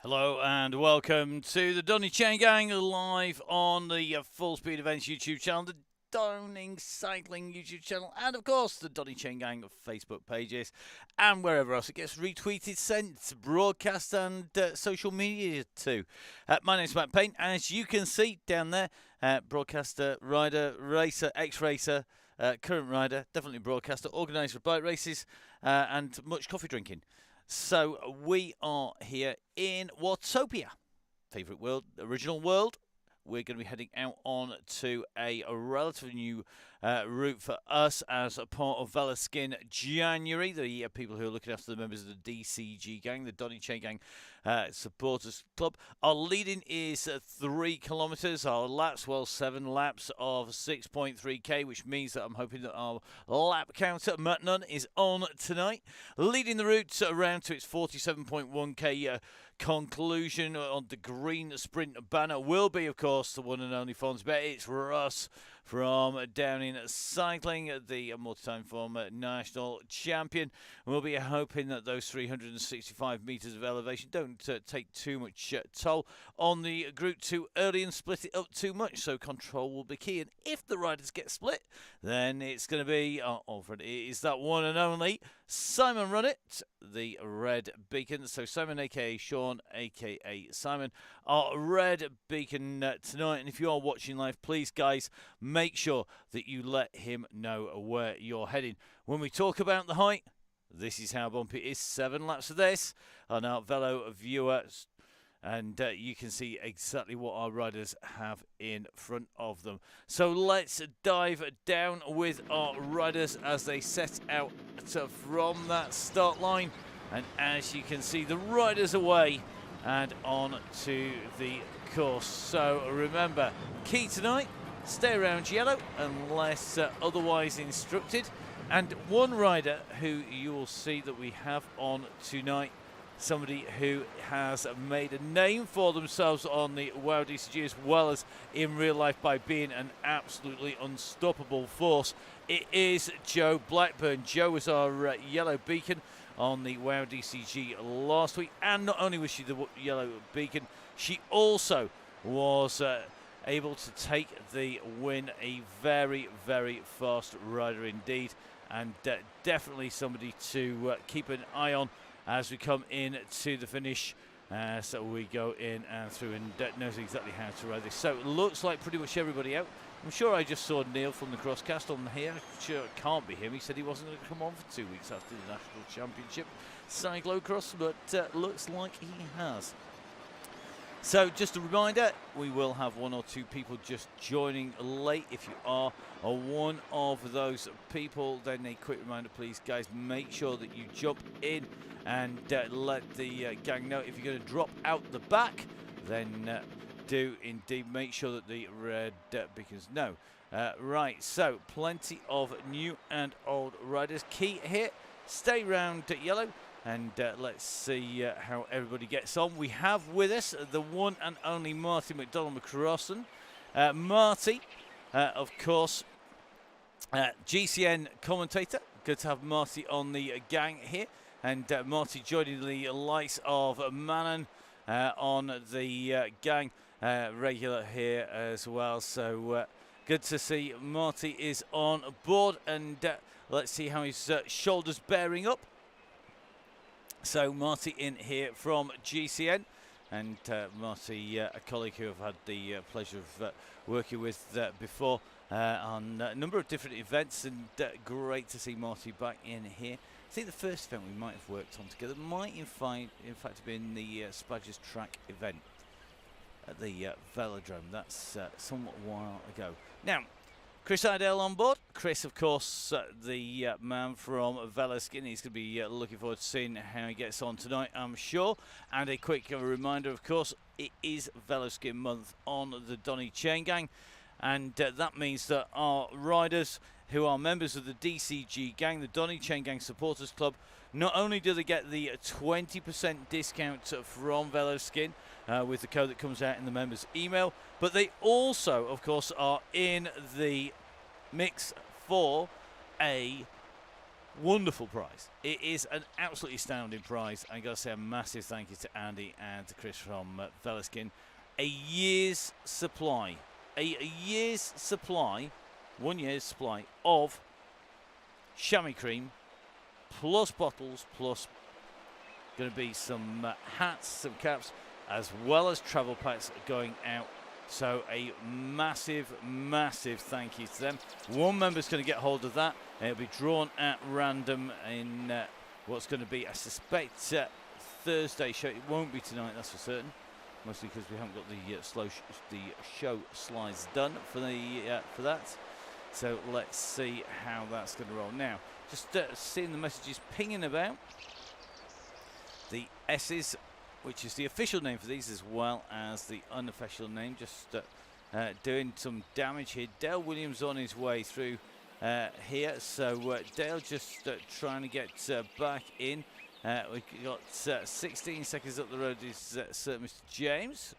Hello and welcome to the Donny Chaingang live on the Full Speed Events YouTube channel, the Donning Cycling YouTube channel, and of course the Donny Chaingang Facebook pages, and wherever else it gets retweeted, sent, broadcast, and social media too. My name's Matt Payne, and as you can see down there, broadcaster, rider, racer, ex-racer, current rider, definitely broadcaster, organiser of bike races, and much coffee drinking. So we are here in Watopia, favourite world, original world. We're going to be heading out on to a relatively new route for us as a part of Velaskin January. The people who are looking after the members of the DCG gang, the Donny Chaingang Supporters Club. Our leading is 3 kilometres. Our laps, well, 7 laps of 6.3k, which means that I'm hoping that our lap counter, Matt Nunn, is on tonight. Leading the route around to its 47.1k conclusion on the green sprint banner will be, of course, the one and only Fonsbet. It's Russ from Downing Cycling, the multi-time former national champion. We'll be hoping that those 365 metres of elevation don't take too much toll on the group too early and split it up too much, so control will be key. And if the riders get split, then it's going to be, it is that one and only Simon Runnett, the red beacon. So Simon, aka Sean, aka Simon, our red beacon tonight. And if you are watching live, please, guys, make sure that you let him know where you're heading. When we talk about the height, this is how bumpy it is. 7 laps of this on our Velo viewers. And you can see exactly what our riders have in front of them. So let's dive down with our riders as they set out from that start line. And as you can see, the riders away and on to the course. So remember, key tonight, stay around yellow unless otherwise instructed. And one rider who you will see that we have on tonight, somebody who has made a name for themselves on the WOW DCG as well as in real life by being an absolutely unstoppable force. It is Joe Blackburn. Joe was our yellow beacon on the WOW DCG last week, and not only was she the yellow beacon, she also was able to take the win. A very, very fast rider indeed, and definitely somebody to keep an eye on as we come in to the finish. So we go in and through, and knows exactly how to ride this. So it looks like pretty much everybody out. I'm sure I just saw Neil from the Crosscast on here. Sure, it can't be him. He said he wasn't going to come on for 2 weeks after the National Championship cyclocross, but looks like he has. So just a reminder, we will have 1 or 2 people just joining late. If you are one of those people, then a quick reminder, please, guys, make sure that you jump in and let the gang know. If you're going to drop out the back, then do indeed make sure that the red beacons know. Right, so plenty of new and old riders. Key here, stay round yellow. And let's see how everybody gets on. We have with us the one and only Marty McDonald-McCrossan. Marty, of course, GCN commentator. Good to have Marty on the gang here. And Marty joining the likes of Manon on the gang regular here as well. So good to see Marty is on board. And let's see how his shoulders bearing up. So Marty in here from GCN, and Marty, a colleague who I've had the pleasure of working with before on a number of different events, and great to see Marty back in here. I think the first event we might have worked on together might in fact have been the Spadgers track event at the Velodrome. That's somewhat a while ago. Now, Chris Idell on board. Chris, of course, the man from Velaskin. He's going to be looking forward to seeing how he gets on tonight, I'm sure. And a quick reminder, of course, it is Velaskin month on the Donny Chaingang. And that means that our riders who are members of the DCG gang, the Donny Chaingang Supporters Club, not only do they get the 20% discount from Velaskin with the code that comes out in the members' email, but they also, of course, are in the mix for a Wonderful prize. It is an absolutely astounding prize. I got to say a massive thank you to Andy and to Chris from Velaskin. A year's supply, a year's supply, 1 year's supply of chamois cream, plus bottles, plus going to be some hats, some caps, as well as travel packs going out. So a massive, massive thank you to them. One member's going to get hold of that. It'll be drawn at random in what's going to be, I suspect, Thursday show. It won't be tonight, that's for certain. Mostly because we haven't got the show slides done for that. So let's see how that's going to roll. Now, just seeing the messages pinging about. The S's, which is the official name for these, as well as the unofficial name, just doing some damage here. Dale Williams on his way through here, so Dale just trying to get back in. We've got 16 seconds up the road is Sir Mr. James.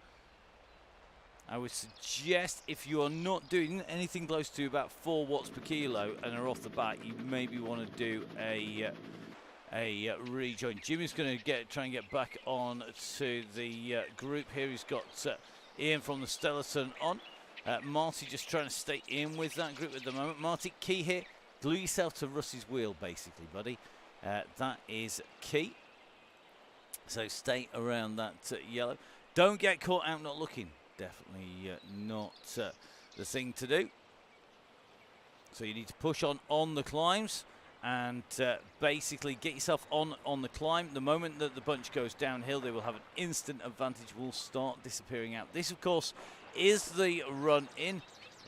I would suggest if you are not doing anything close to about 4 watts per kilo and are off the bat, you maybe want to do a rejoin. Jimmy's going to try and get back on to the group here. He's got Ian from the Stellarton on. Marty just trying to stay in with that group at the moment. Marty, key here. Glue yourself to Russ's wheel, basically, buddy. That is key. So stay around that yellow. Don't get caught out not looking. Definitely not the thing to do. So you need to push on the climbs and basically get yourself on the climb. The moment that the bunch goes downhill, they will have an instant advantage, will start disappearing out. This, of course, is the run in.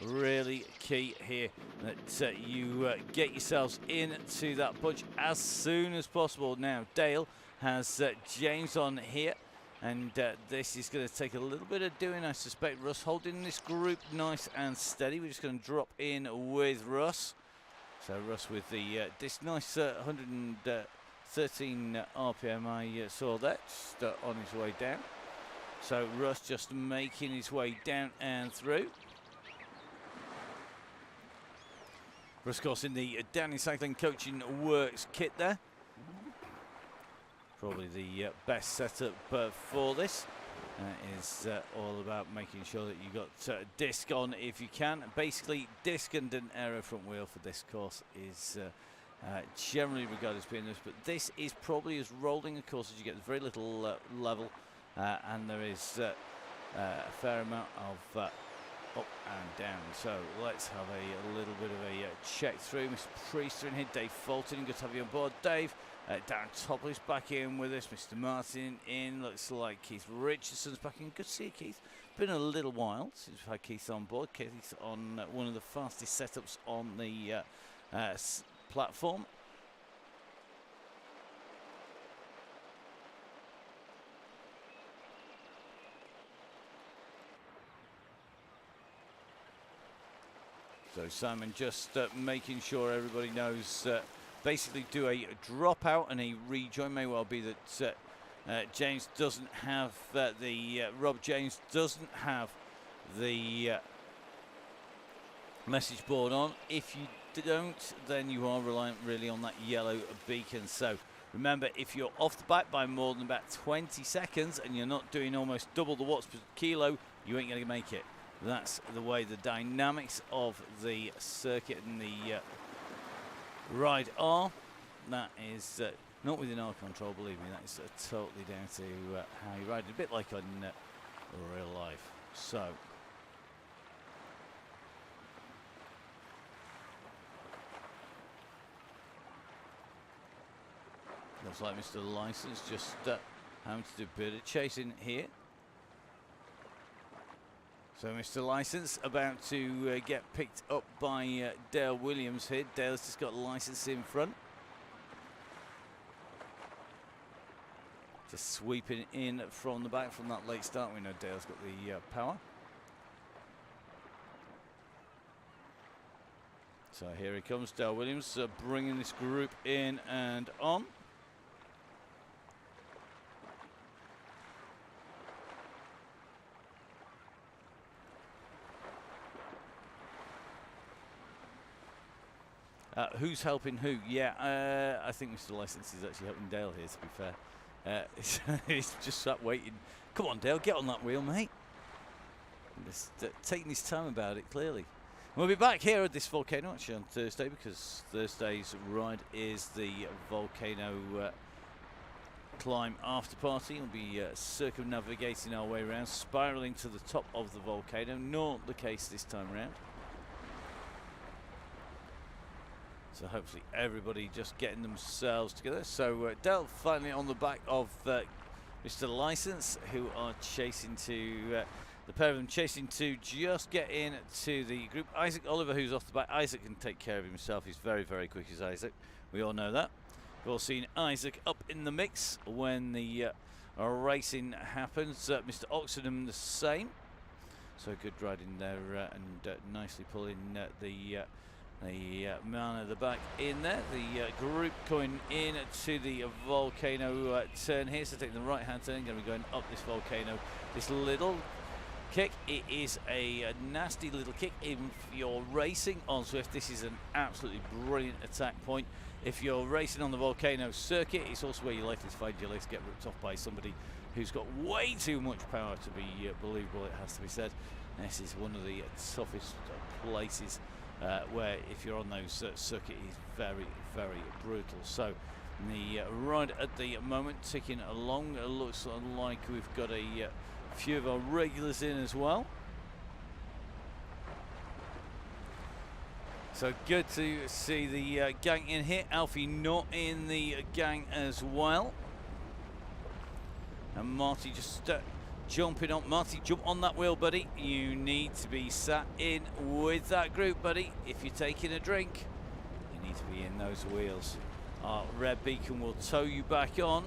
Really key here that you get yourselves into that bunch as soon as possible. Now, Dale has James on here, and this is going to take a little bit of doing, I suspect. Russ holding this group nice and steady. We're just going to drop in with Russ. So Russ with this nice 113 RPM, I saw that, just on his way down. So Russ just making his way down and through. Russ, of course, in the Donny Cycling Coaching Works kit there. Probably the best setup for this. Is all about making sure that you got disc on if you can. Basically, disc and an aero front wheel for this course is generally regarded as being this, but this is probably as rolling a course as you get. There's very little level, and there is a fair amount of up and down. So let's have a little bit of a check through. Mr. Priester in here, Dave Fulton, good to have you on board, Dave. Darren Topless back in with us, Mr. Martin in, looks like Keith Richardson's back in. Good to see you, Keith. Been a little while since we've had Keith on board. Keith on one of the fastest setups on the platform. So Simon just making sure everybody knows, basically do a dropout and a rejoin. May well be that James doesn't have Rob James doesn't have the message board on. If you don't, then you are reliant really on that yellow beacon. So remember, if you're off the back by more than about 20 seconds and you're not doing almost double the watts per kilo, you ain't going to make it. That's the way the dynamics of the circuit and the ride are. That is not within our control, believe me. That is totally down to how you ride it. A bit like on real life. So looks like Mr. License just having to do a bit of chasing here. So Mr. License about to get picked up by Dale Williams here. Dale's just got License in front. Just sweeping in from the back from that late start. We know Dale's got the power. So here he comes, Dale Williams, bringing this group in and on. Who's helping who? Yeah, I think Mr. License is actually helping Dale here, to be fair. He's just sat waiting. Come on, Dale, get on that wheel, mate. He's taking his time about it, clearly. We'll be back here at this volcano actually on Thursday, because Thursday's ride is the volcano climb after party. We'll be circumnavigating our way around, spiralling to the top of the volcano. Not the case this time around. So hopefully everybody just getting themselves together. So Dale finally on the back of Mr. License, who are chasing to, the pair of them chasing to just get in to the group. Isaac Oliver, who's off the back. Isaac can take care of himself. He's very, very quick as Isaac. We all know that. We've all seen Isaac up in the mix when the racing happens. Mr. Oxenham the same. So good riding there and nicely pulling the man at the back in there. The group coming in to the volcano turn here. So taking the right hand turn, going to be going up this volcano. This little kick, it is a nasty little kick. Even if you're racing on Swift, this is an absolutely brilliant attack point. If you're racing on the volcano circuit, it's also where you're likely to find your legs get ripped off by somebody who's got way too much power to be believable, it has to be said. This is one of the toughest places where if you're on those circuit, is very, very brutal. So the ride at the moment ticking along. It looks like we've got a few of our regulars in as well. So good to see the gang in here. Alfie not in the gang as well. And Marty just jumping on. Marty, jump on that wheel, buddy. You need to be sat in with that group, buddy. If you're taking a drink, you need to be in those wheels. Our red beacon will tow you back on.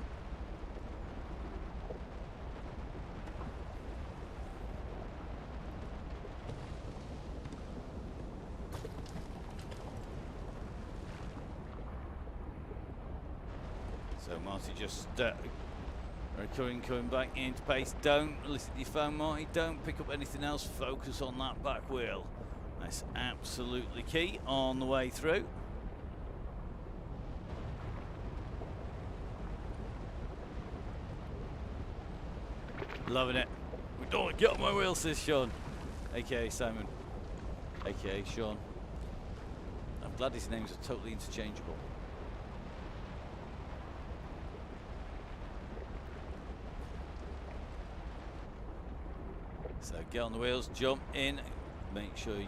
So Marty just coming back into pace. Don't listen to your phone, Marty. Don't pick up anything else. Focus on that back wheel. That's absolutely key on the way through. Loving it. We don't want to get on my wheel, says Sean. AKA Simon. AKA Sean. I'm glad his names are totally interchangeable. So get on the wheels, jump in, make sure you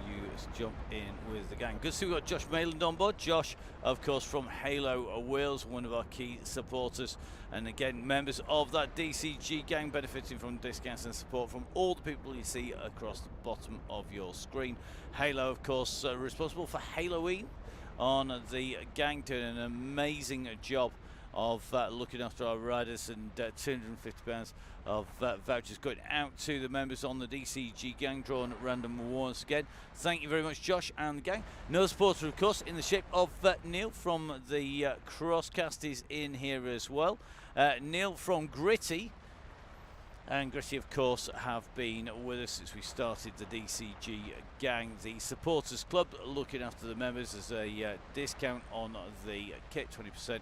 jump in with the gang. Good to see we've got Josh Mayland on board. Josh, of course, from Halo Wheels, one of our key supporters. And again, members of that DCG gang, benefiting from discounts and support from all the people you see across the bottom of your screen. Halo, of course, responsible for Halloween on the gang, doing an amazing job of looking after our riders, and £250 of vouchers going out to the members on the DCG gang, drawn at random once again. Thank you very much, Josh and the gang. Another supporter, of course, in the shape of Neil from the Crosscast is in here as well. Neil from Gritty. And Gritty, of course, have been with us since we started the DCG gang. The Supporters Club, looking after the members as a discount on the kit, 20%.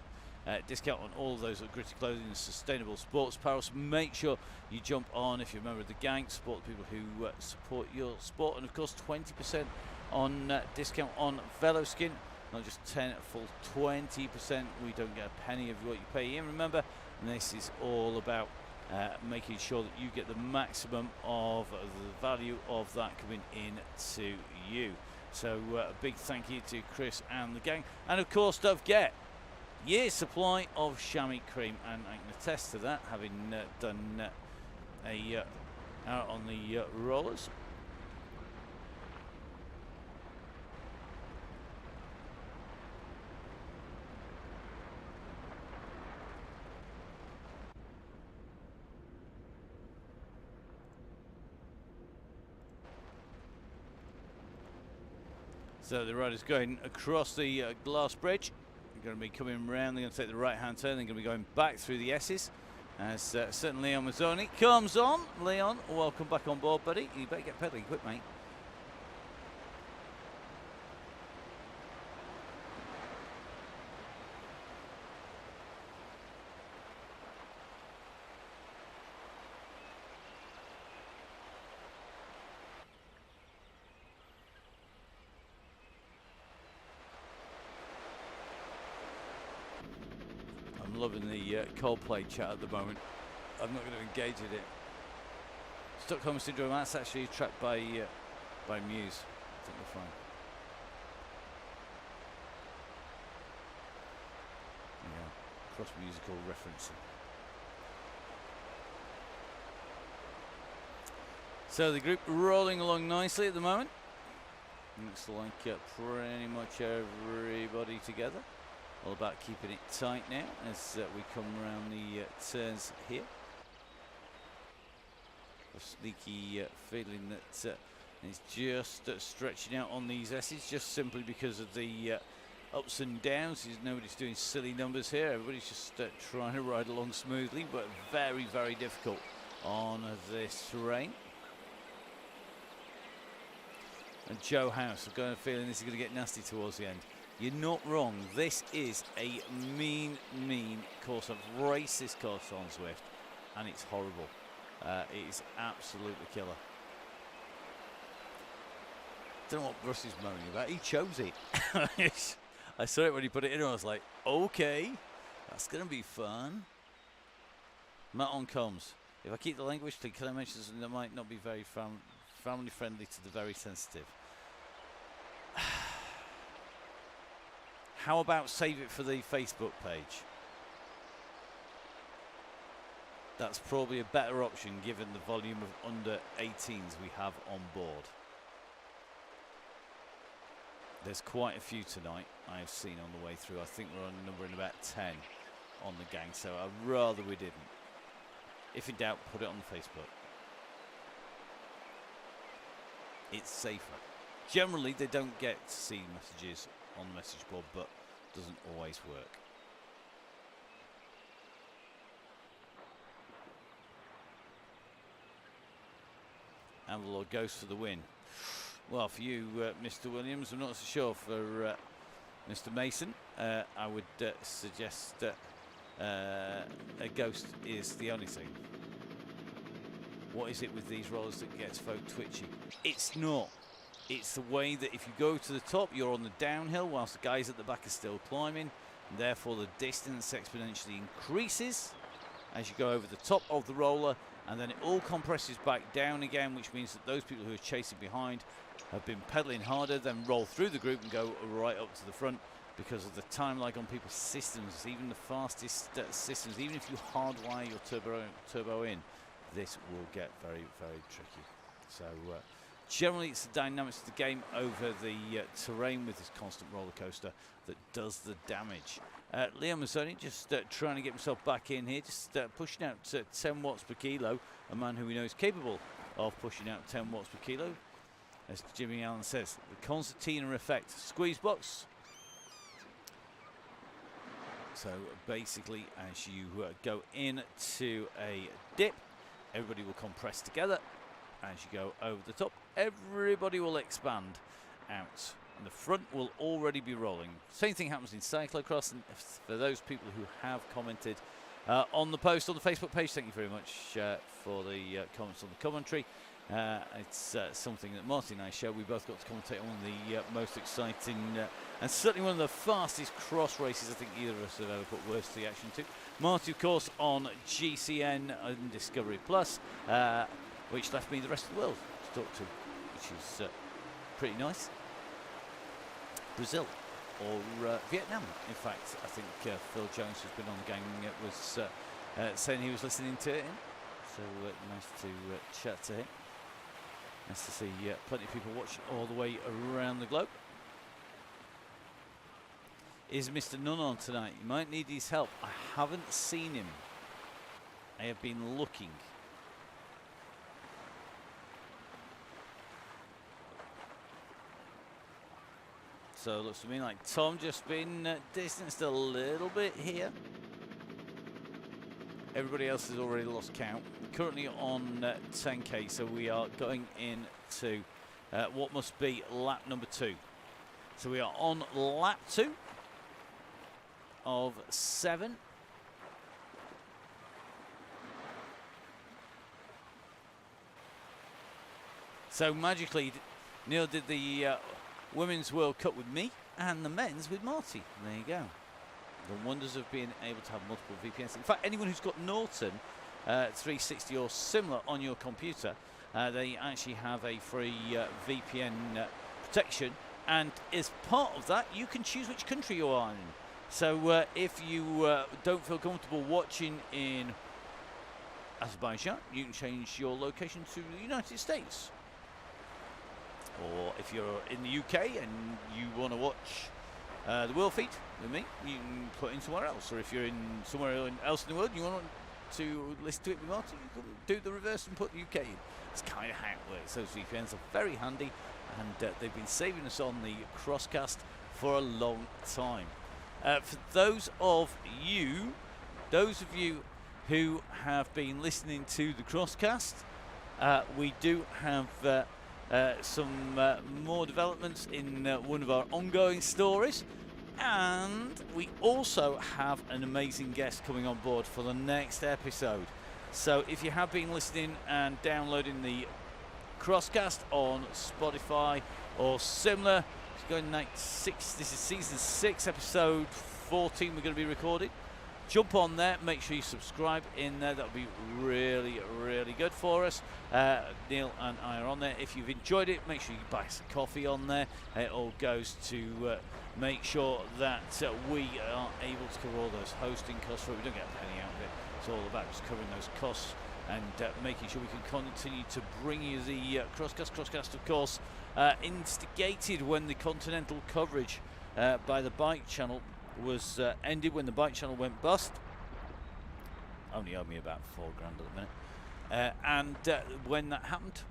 Discount on all of those Gritty clothing and sustainable sports apparel. So make sure you jump on if you're a member of the gang, support the people who support your sport, and of course 20% on discount on Veloskin, not just 10, full 20%. We don't get a penny of what you pay in, remember, and this is all about making sure that you get the maximum of the value of that coming in to you. So a big thank you to Chris and the gang, and of course don't forget year's supply of chamois cream, and I can attest to that, having done out on the rollers. So the rider's going across the glass bridge. They're going to be coming around, they're going to take the right hand turn, they're going to be going back through the S's as certain Leon Mazzoni comes on. Leon, welcome back on board, buddy. You better get pedaling quick, mate. I'm loving the Coldplay chat at the moment. I'm not going to engage with it. Stockholm Syndrome, that's actually a track by Muse. I think we're fine. Yeah, cross-musical referencing. So the group rolling along nicely at the moment. Looks like pretty much everybody together. All about keeping it tight now as we come around the turns here. A sneaky feeling that it's just stretching out on these S's, just simply because of the ups and downs. Nobody's doing silly numbers here. Everybody's just trying to ride along smoothly, but very, very difficult on this terrain. And Joe House, I've got a feeling this is going to get nasty towards the end. You're not wrong. This is a mean, mean course. I've raced this course on Zwift, and it's horrible. It is absolutely killer. Don't know what Russ is moaning about. He chose it. I saw it when he put it in, and I was like, okay, that's going to be fun. Matt on comms. If I keep the language clean, can I mention something that might not be very family friendly to the very sensitive? How about save it for the Facebook page? That's probably a better option given the volume of under 18s we have on board. There's quite a few tonight I have seen on the way through. I think we're on numbering about 10 on the gang, so I'd rather we didn't. If in doubt, put it on the Facebook. It's safer. Generally, they don't get to see messages on the message board, but doesn't always work. Avalor goes for the win. Well, for you, Mr. Williams, I'm not so sure. For Mr. Mason, I would suggest a ghost is the only thing. What is it with these rollers that gets folk twitchy? It's not. It's the way that if you go to the top, you're on the downhill whilst the guys at the back are still climbing. And therefore, the distance exponentially increases as you go over the top of the roller. And then it all compresses back down again, which means that those people who are chasing behind have been pedaling harder, then roll through the group and go right up to the front because of the time lag on people's systems. Even the fastest systems, even if you hardwire your turbo in, this will get very, very tricky. So generally it's the dynamics of the game over the terrain with this constant roller coaster that does the damage. Leo Mazzoni just trying to get himself back in here, just pushing out 10 watts per kilo, a man who we know is capable of pushing out 10 watts per kilo. As Jimmy Allen says, the concertina effect. Squeeze box. So basically, as you go into a dip, everybody will compress together. As you go over the top, everybody will expand out. And the front will already be rolling. Same thing happens in cyclocross. And for those people who have commented on the post on the Facebook page, thank you very much for the comments on the commentary. It's something that Marty and I share. We both got to commentate on the most exciting and certainly one of the fastest cross races I think either of us have ever put words to the action to. Marty, of course, on GCN and Discovery Plus, which left me the rest of the world to talk to, which is pretty nice. Brazil or Vietnam, in fact. I think Phil Jones, who's been on the gang, was saying he was listening to it. So nice to chat to him. Nice to see plenty of people watching all the way around the globe. Is Mr. Nunn on tonight? You might need his help. I haven't seen him. I have been looking. So it looks to me like Tom just been distanced a little bit here. Everybody else has already lost count. Currently on 10k, so we are going into what must be lap number 2. So we are on lap 2 of 7. So magically, Neil did the Women's World Cup with me and the men's with Marty. There you go. the wonders of being able to have multiple VPNs. In fact, anyone who's got Norton 360 or similar on your computer, they actually have a free VPN protection, and as part of that, you can choose which country you are in. So if you don't feel comfortable watching in Azerbaijan, you can change your location to the United States. Or if you're in the UK and you want to watch the world feed with me, you can put in somewhere else. Or if you're in somewhere else in the world, you want to listen to it with Martin, you can do the reverse and put the UK in. It's kind of how it works. Those VPNs are very handy, and they've been saving us on the Crosscast for a long time. For those of you who have been listening to the Crosscast, we do have some more developments in one of our ongoing stories, and we also have an amazing guest coming on board for the next episode. So if you have been listening and downloading the Crosscast on Spotify or similar, it's going night 6. This is season 6, episode 14. We're going to be recording. Jump on there, make sure you subscribe in there. That'll be really, really good for us. Neil and I are on there. If you've enjoyed it, make sure you buy us a coffee on there. It all goes to make sure that we are able to cover all those hosting costs for it. We don't get a penny out of it. It's all about just covering those costs and making sure we can continue to bring you the Crosscast. Crosscast, of course, instigated when the continental coverage by the Bike Channel was ended, when the Bike Channel went bust. Only owe me about $4 grand at the minute. And when that happened,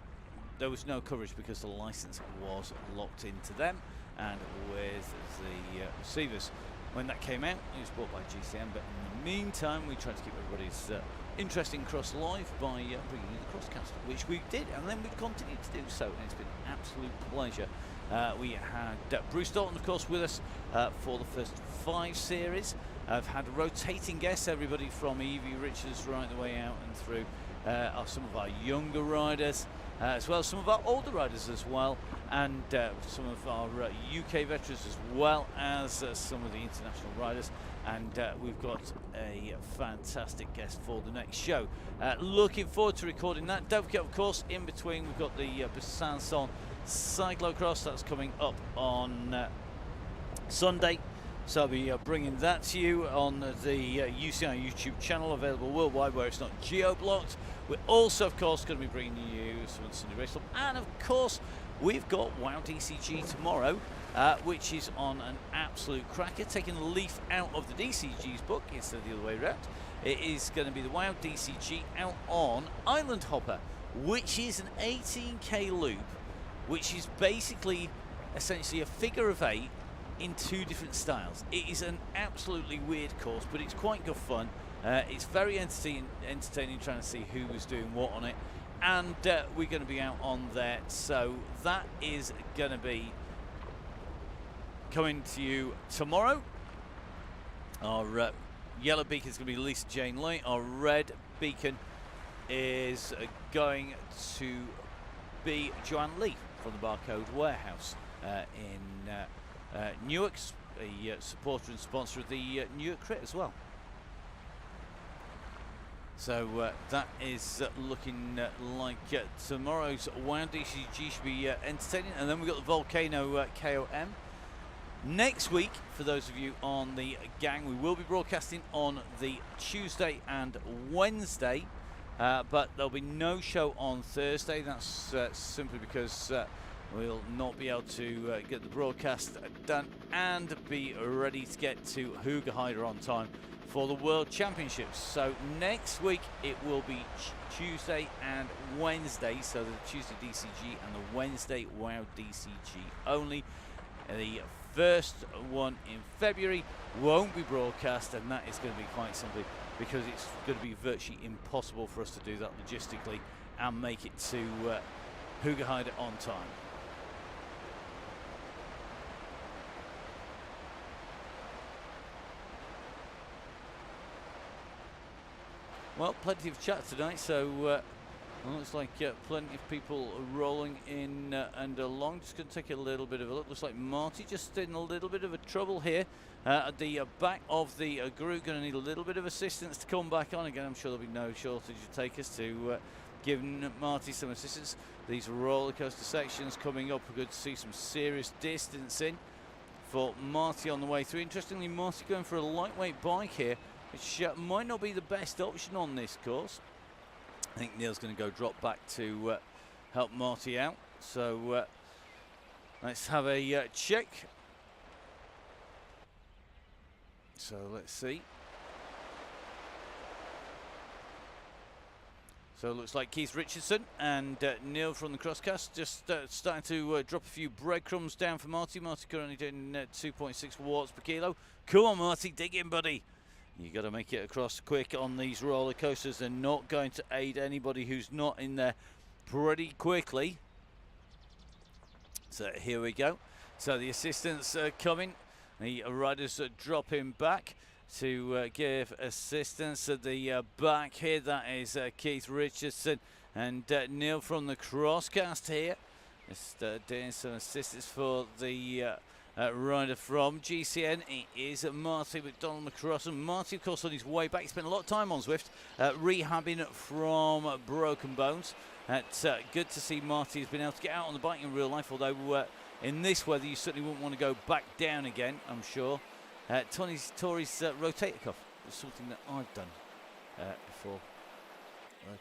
there was no coverage because the license was locked into them and with the receivers. When that came out, it was bought by GCM, but in the meantime, we tried to keep everybody's interest in Cross live by bringing you the Crosscast, which we did, and then we've continued to do so, and it's been an absolute pleasure. We had Bruce Dalton, of course, with us for the first 5 series. I've had rotating guests, everybody from Evie Richards right the way out and through some of our younger riders, as well as some of our older riders as well, and some of our UK veterans, as well as some of the international riders. And we've got a fantastic guest for the next show. Looking forward to recording that. Don't forget, of course, in between we've got the Besançon Cyclocross that's coming up on Sunday. So I'll be bringing that to you on the UCI YouTube channel, available worldwide where it's not geo-blocked. We're also, of course, going to be bringing you some Sunday Race Club. And, of course, we've got WOW DCG tomorrow, which is on an absolute cracker, taking the leaf out of the DCG's book instead of the other way around. It is going to be the WOW DCG out on Island Hopper, which is an 18k loop, which is basically essentially a figure of 8 in 2 different styles. It is an absolutely weird course, but it's quite good fun. It's very entertaining trying to see who was doing what on it, and we're going to be out on there. So that is going to be coming to you tomorrow. Our yellow beacon is going to be Lisa Jane Lee. Our red beacon is going to be Joanne Lee from the Barcode Warehouse in Newark, a supporter and sponsor of the Newark Crit as well. So that is looking like tomorrow's WOW DCG should be entertaining. And then we've got the Volcano KOM. Next week, for those of you on the gang, we will be broadcasting on the Tuesday and Wednesday, but there'll be no show on Thursday. That's simply because we'll not be able to get the broadcast done and be ready to get to Hoogerheider on time for the World Championships. So next week it will be Tuesday and Wednesday, so the Tuesday DCG and the Wednesday WOW DCG only. The first one in February won't be broadcast, and that is going to be quite simply because it's going to be virtually impossible for us to do that logistically and make it to Hoogerheider on time. Well, plenty of chat tonight, so Well, looks like plenty of people rolling in and along. Just going to take a little bit of a look. Looks like Marty just in a little bit of a trouble here. At the back of the group, going to need a little bit of assistance to come back on again. I'm sure there'll be no shortage of takers to give Marty some assistance. These roller coaster sections coming up, we're going to see some serious distancing for Marty on the way through. Interestingly, Marty going for a lightweight bike here, which might not be the best option on this course. I think Neil's going to go drop back to help Marty out. So let's have a check. So let's see. So it looks like Keith Richardson and Neil from the Crosscast just starting to drop a few breadcrumbs down for Marty. Marty currently doing 2.6 watts per kilo. Come on, Marty, dig in, buddy. You got to make it across quick on these roller coasters. They're not going to aid anybody who's not in there pretty quickly. So here we go. So the assistants are coming. The riders are dropping back to give assistance at the back here. That is Keith Richardson and Neil from the Crosscast here. Just doing some assistance for the rider from GCN. It is Marty McDonald-McCrossen. Marty, of course, on his way back. He spent a lot of time on Zwift rehabbing from broken bones. It's good to see Marty has been able to get out on the bike in real life, although in this weather you certainly wouldn't want to go back down again, I'm sure. Tory's rotator cuff is something that I've done before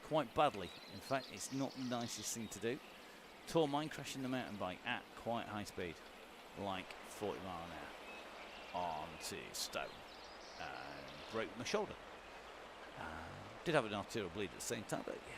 quite badly. In fact, it's not the nicest thing to do. Tore mine crashing the mountain bike at quite high speed, like 40 mile an hour onto stone, and broke my shoulder. Did have an arterial bleed at the same time, but yeah.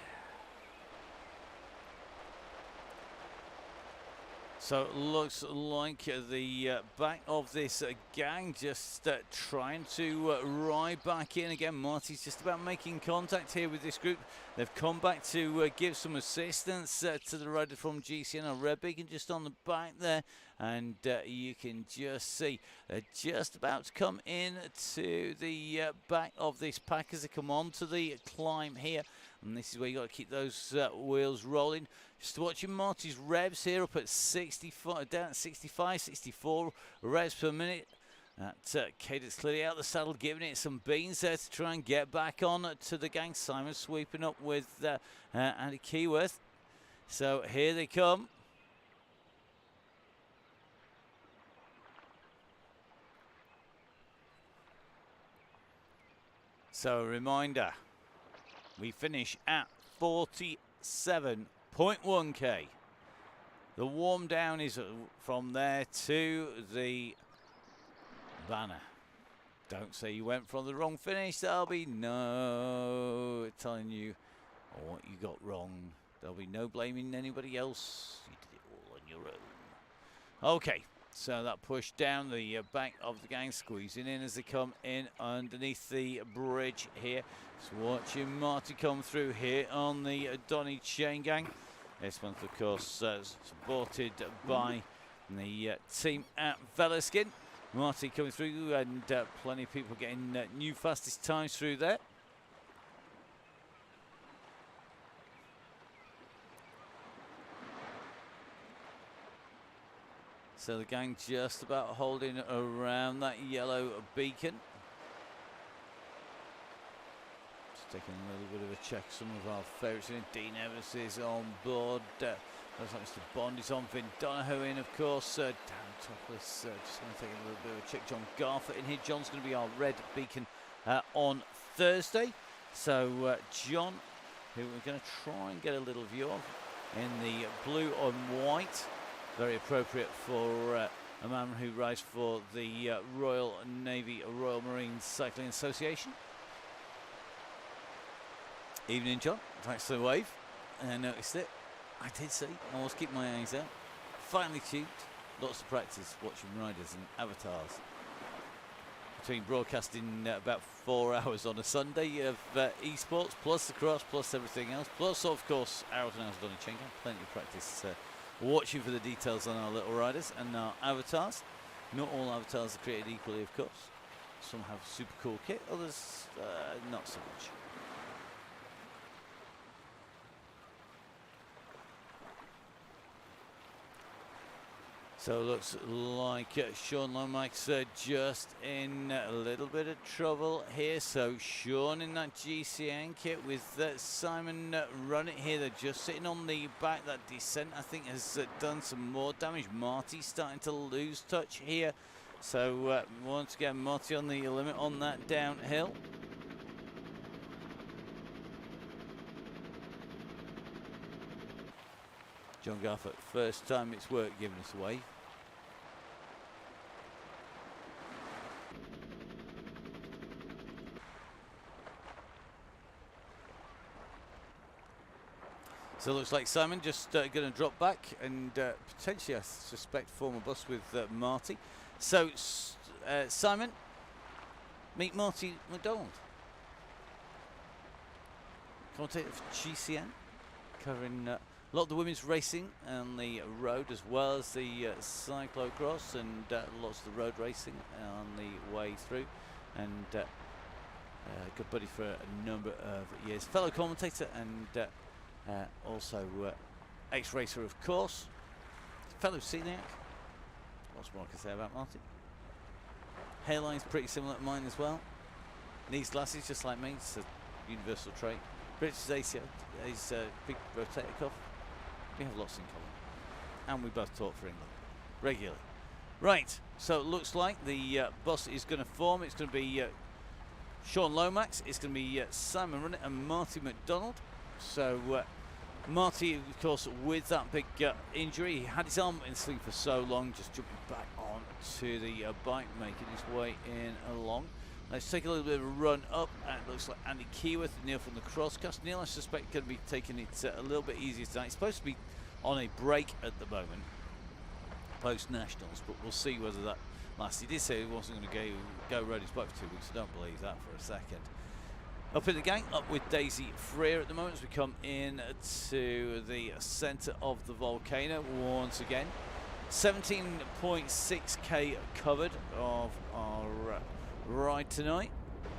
So it looks like the back of this gang just trying to ride back in again. Marty's just about making contact here with this group. They've come back to give some assistance to the rider from GCN. A red beacon just on the back there, and you can just see they're just about to come in to the back of this pack as they come on to the climb here. And this is where you got to keep those wheels rolling. Just watching Marty's revs here up at 65, down at 65, 64 revs per minute. That cadence clearly out the saddle, giving it some beans there to try and get back on to the gang. Simon sweeping up with Andy Keyworth. So here they come. So a reminder, we finish at 47.1k. The warm down is from there to the banner. Don't say you went from the wrong finish. There'll be no telling you what you got wrong. There'll be no blaming anybody else. You did it all on your own. Okay, so that push down the back of the gang, squeezing in as they come in underneath the bridge here. Just watching Marty come through here on the Donny Chaingang. This month, of course, supported by the team at Velaskin. Marty coming through, and plenty of people getting new fastest times through there. So the gang just about holding around that yellow beacon. Taking a little bit of a check. Some of our favourites in. Dean Evans is on board. Looks like Mr. Bond is on. Vin Donoghue in, of course. Dan Topless just going to take a little bit of a check. John Garfer in here. John's going to be our red beacon on Thursday. So John, who we're going to try and get a little view of in the blue and white. Very appropriate for a man who rides for the Royal Navy, Royal Marine Cycling Association. Evening, John. Thanks for the wave. I noticed it. I did see. I always keep my eyes out. Finally tuned. Lots of practice watching riders and avatars. Between broadcasting about 4 hours on a Sunday of esports, plus the cross, plus everything else, plus, of course, hours and hours of Donny Chaingang. Plenty of practice watching for the details on our little riders and our avatars. Not all avatars are created equally, of course. Some have super cool kit, others not so much. So looks like Sean Lomax just in a little bit of trouble here. So Sean in that GCN kit with Simon running here. They're just sitting on the back. That descent, I think, has done some more damage. Marty starting to lose touch here. So once again, Marty on the limit on that downhill. John Garford, first time it's worked, giving us a wave. So it looks like Simon just going to drop back and potentially, I suspect, form a bus with Marty. So Simon, meet Marty McDonald. Commentator for GCN, covering a lot of the women's racing on the road as well as the cyclocross and lots of the road racing on the way through. And good buddy for a number of years. Fellow commentator and also ex-racer, of course. Fellow sceniac. Lots more I can say about Marty. Hairline's pretty similar to mine as well. Needs glasses just like me. It's a universal trait. British ACO. He's a big rotator cuff. We have lots in common. And we both talk for England regularly. Right, so it looks like the bus is going to form. It's going to be Sean Lomax. It's going to be Simon Runnett and Marty McDonald. So Marty, of course, with that big injury, he had his arm in sling for so long, just jumping back on to the bike, making his way in along. Let's take a little bit of a run up, and it looks like Andy Keyworth and Neil from the Crosscast. Neil, I suspect, going to be taking it a little bit easier tonight. He's supposed to be on a break at the moment, post-Nationals, but we'll see whether that lasts. He did say he wasn't going to go ride his bike for 2 weeks. I don't believe that for a second. Up in the gang, up with Daisy Freer at the moment as we come in to the centre of the volcano once again. 17.6k covered of our ride tonight.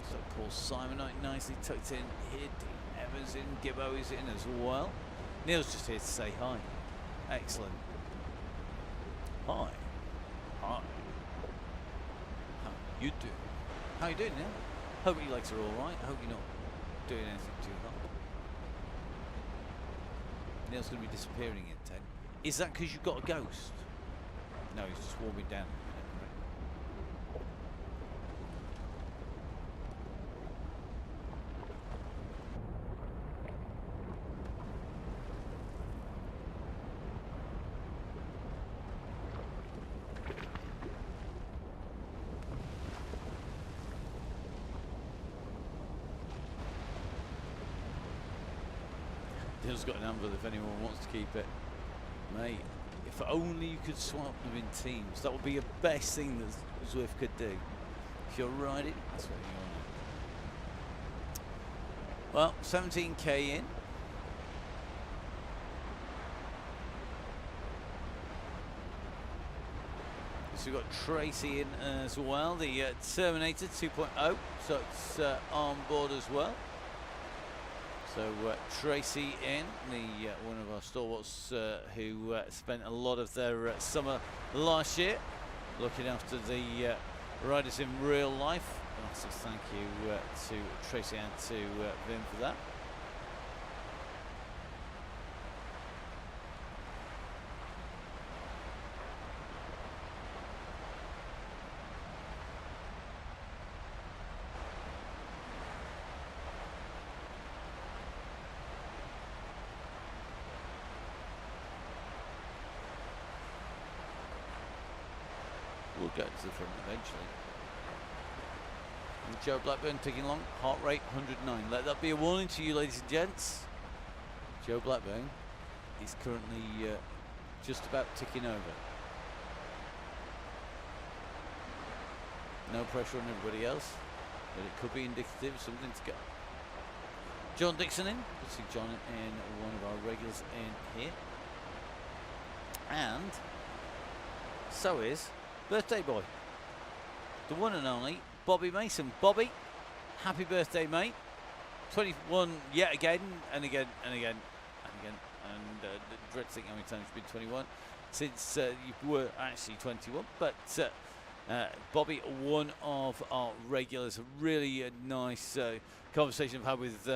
So Paul Simon nicely tucked in here. Dean Evans in, Gibbo is in as well. Neil's just here to say hi. Excellent. Hi. Hi. How you doing? How you doing, Neil? Hope your legs are all right. I hope you're not doing anything too hard. Neil's going to be disappearing in 10. Is that because you've got a ghost? No, he's just warming down. Neil's got an anvil if anyone wants to keep it. Mate, if only you could swap them in teams. That would be the best thing that Zwift could do. If you're riding, that's what you want. Well, 17k in. So we've got Tracy in as well, the Terminator 2.0. So it's on board as well. So Tracy in, the one of our stalwarts who spent a lot of their summer last year looking after the riders in real life. So thank you to Tracy and to Vim for that. We'll get to the front eventually. And Joe Blackburn ticking along, heart rate 109. Let that be a warning to you, ladies and gents. Joe Blackburn is currently just about ticking over. No pressure on everybody else, but it could be indicative of something to go. John Dixon in. Let's see John in, one of our regulars in here. And so is birthday boy, the one and only Bobby Mason. Bobby, happy birthday, mate. 21 yet again and again and again and again. And dread to think how many times you've been 21. since you were actually 21. But Bobby, one of our regulars, a really nice conversation I've had with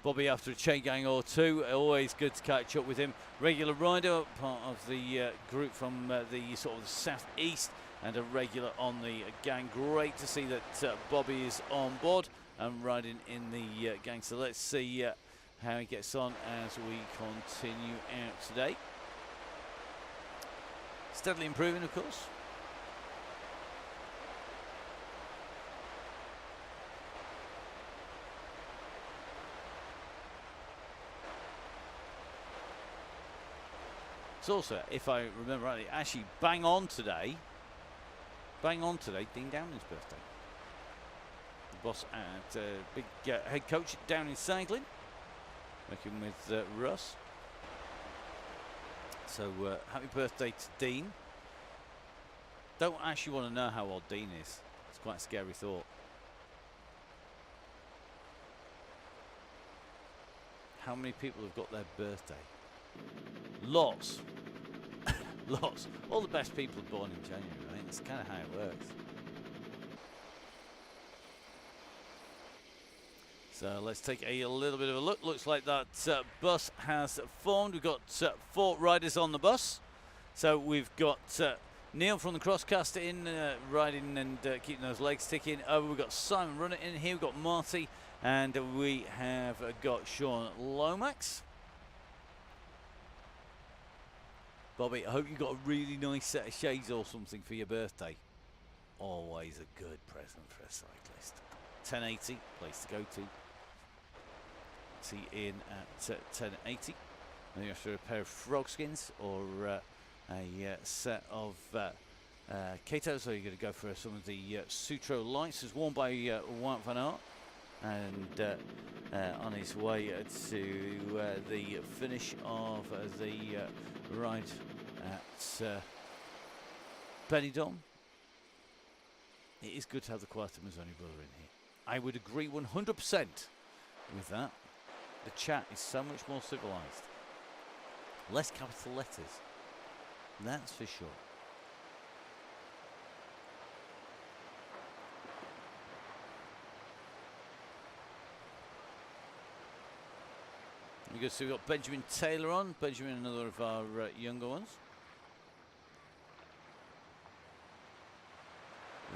Bobby after a Chaingang or two. Always good to catch up with him. Regular rider, part of the group from the sort of the southeast, and a regular on the gang. Great to see that Bobby is on board and riding in the gang. So let's see how he gets on as we continue out today. Steadily improving, of course. It's also, if I remember rightly, actually bang on today, Dean Downing's birthday. The boss at big head coach at Downing Cycling, working with Russ. So happy birthday to Dean. Don't actually want to know how old Dean is. It's quite a scary thought. How many people have got their birthday? Lots. Lots. All the best people are born in January, right? That's kind of how it works. So let's take a little bit of a look. Looks like that bus has formed. We've got 4 riders on the bus. So we've got Neil from the Crosscast in, riding and keeping those legs ticking. We've got Simon running in here. We've got Marty. And we have got Sean Lomax. Bobby, I hope you got a really nice set of shades or something for your birthday. Always a good present for a cyclist. 1080, place to go to. See Ian at 1080. Maybe after a pair of frog skins or a set of Kato. So you're going to go for some of the Sutro lights, as worn by Wout van Aert. And on his way to the finish of the ride at Benidorm. It is good to have the Quarta Mazzoni brother in here. I would agree 100% with that. The chat is so much more civilized. Less capital letters. That's for sure. We go, so we've got Benjamin Taylor on. Benjamin, another of our younger ones.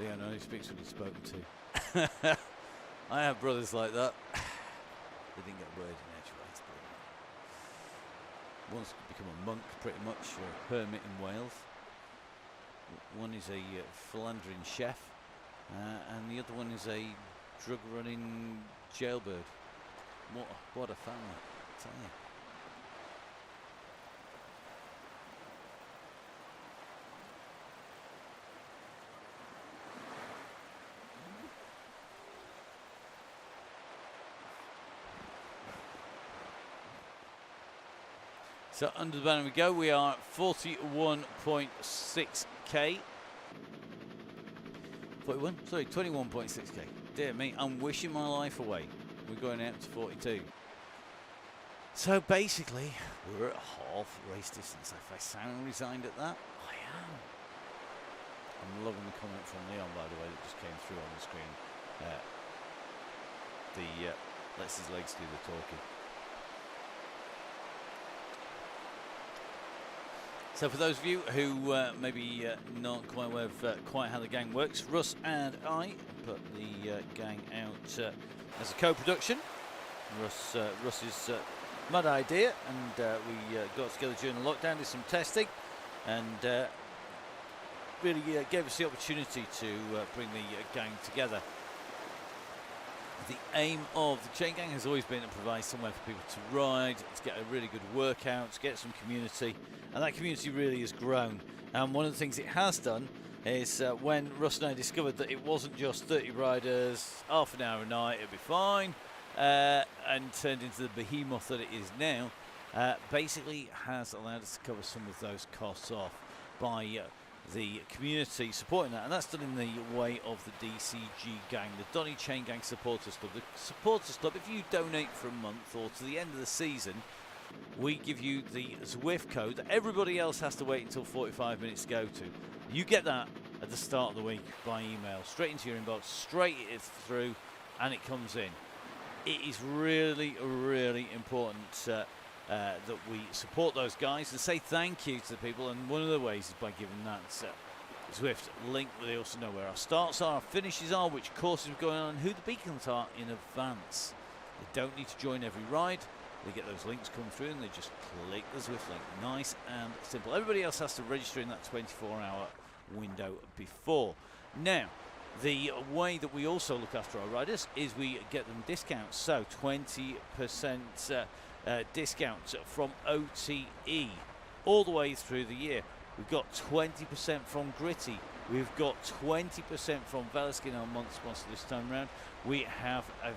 Leon only speaks when he's spoken to. I have brothers like that. They didn't get a word in edgeways. One's become a monk, pretty much, or a hermit in Wales. One is a philandering chef, and the other one is a drug-running jailbird. What a family! I tell you. So under the banner we go. We are at 41.6k. 41? Sorry, 21.6k. Dear me, I'm wishing my life away. We're going out to 42. So basically, we're at half race distance. If I sound resigned at that, I am. I'm loving the comment from Leon, by the way, that just came through on the screen. Lets his legs do the talking. So for those of you who maybe not quite aware of quite how the gang works, Russ and I put the gang out as a co-production. Russ's mad idea, and we got together during the lockdown, did some testing, and really gave us the opportunity to bring the gang together. The aim of the Chaingang has always been to provide somewhere for people to ride, to get a really good workout, to get some community, and that community really has grown. And one of the things it has done is when Russ and I discovered that it wasn't just 30 riders, half an hour a night, it'd be fine, and turned into the behemoth that it is now, basically has allowed us to cover some of those costs off by the community supporting that, and that's done in the way of the DCG gang, the Donny Chaingang Supporters Club. The Supporters Club, if you donate for a month or to the end of the season, we give you the Zwift code that everybody else has to wait until 45 minutes to go to. You get that at the start of the week by email, straight into your inbox, straight it through, and it comes in. It is really, really important that we support those guys and say thank you to the people, and one of the ways is by giving that Zwift link where they also know where our starts are, our finishes are, which courses we're going on, and who the beacons are in advance. They don't need to join every ride. They get those links come through and they just click the Zwift link. Nice and simple. Everybody else has to register in that 24-hour window before. Now, the way that we also look after our riders is we get them discounts. So 20% discounts from OTE all the way through the year. We've got 20% from Gritty. We've got 20% from Velaskin, our month sponsor this time around. We have an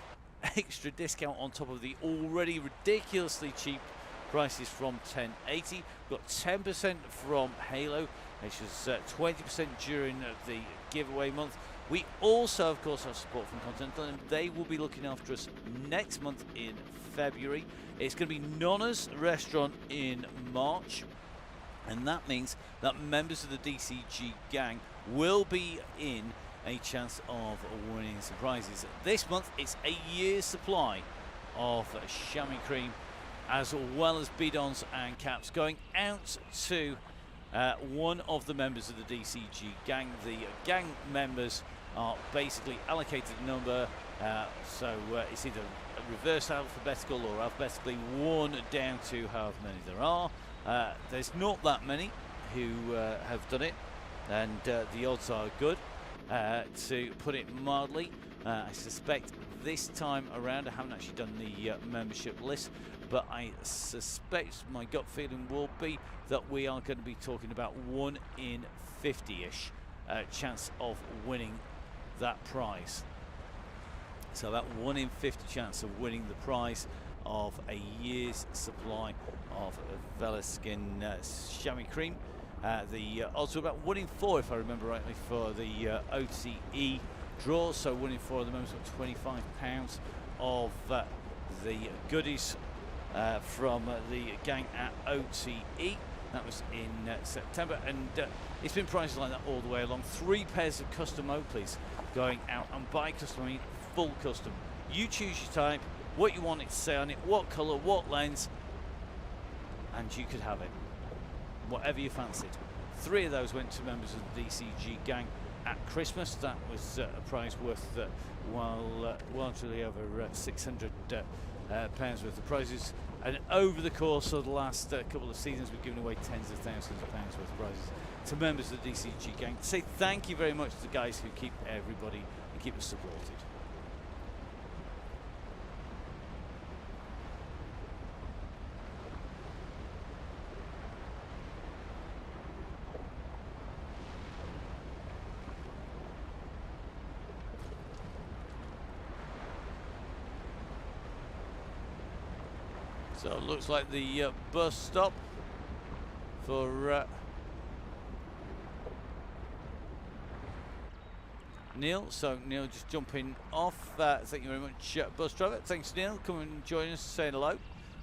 extra discount on top of the already ridiculously cheap prices from 1080. We've got 10% from Halo, which is 20% during the giveaway month. We also, of course, have support from Continental, and they will be looking after us next month in February. It's going to be Nonna's restaurant in March. And that means that members of the DCG gang will be in a chance of winning some prizes. This month, it's a year's supply of chamois cream, as well as bidons and caps, going out to one of the members of the DCG gang. The gang members are basically allocated a number, so it's either reverse alphabetical or alphabetically 1 down to however many there are. There's not that many who have done it, and the odds are good, to put it mildly. I suspect this time around, I haven't actually done the membership list, but I suspect my gut feeling will be that we are going to be talking about 1 in 50-ish chance of winning that prize. So that 1 in 50 chance of winning the prize of a year's supply of Velaskin chamois cream. The odds were about 1 in 4, if I remember rightly, for the OTE draw. So 1 in 4 of the members got £25 of the goodies from the gang at OTE. That was in September, and it's been prices like that all the way along. 3 pairs of custom Oakleys going out, and by custom I mean full custom. You choose your type, what you want it to say on it, what colour, what lens, and you could have it, whatever you fancied. 3 of those went to members of the DCG gang at Christmas. That was a prize worth largely over 600 pounds worth of prizes, and over the course of the last couple of seasons we've given away tens of thousands of pounds worth of prizes to members of the DCG gang. To say thank you very much to the guys who keep everybody and keep us supported. So it looks like the bus stop for Neil. So Neil just jumping off. Thank you very much, bus driver. Thanks, Neil. Come and join us, saying hello.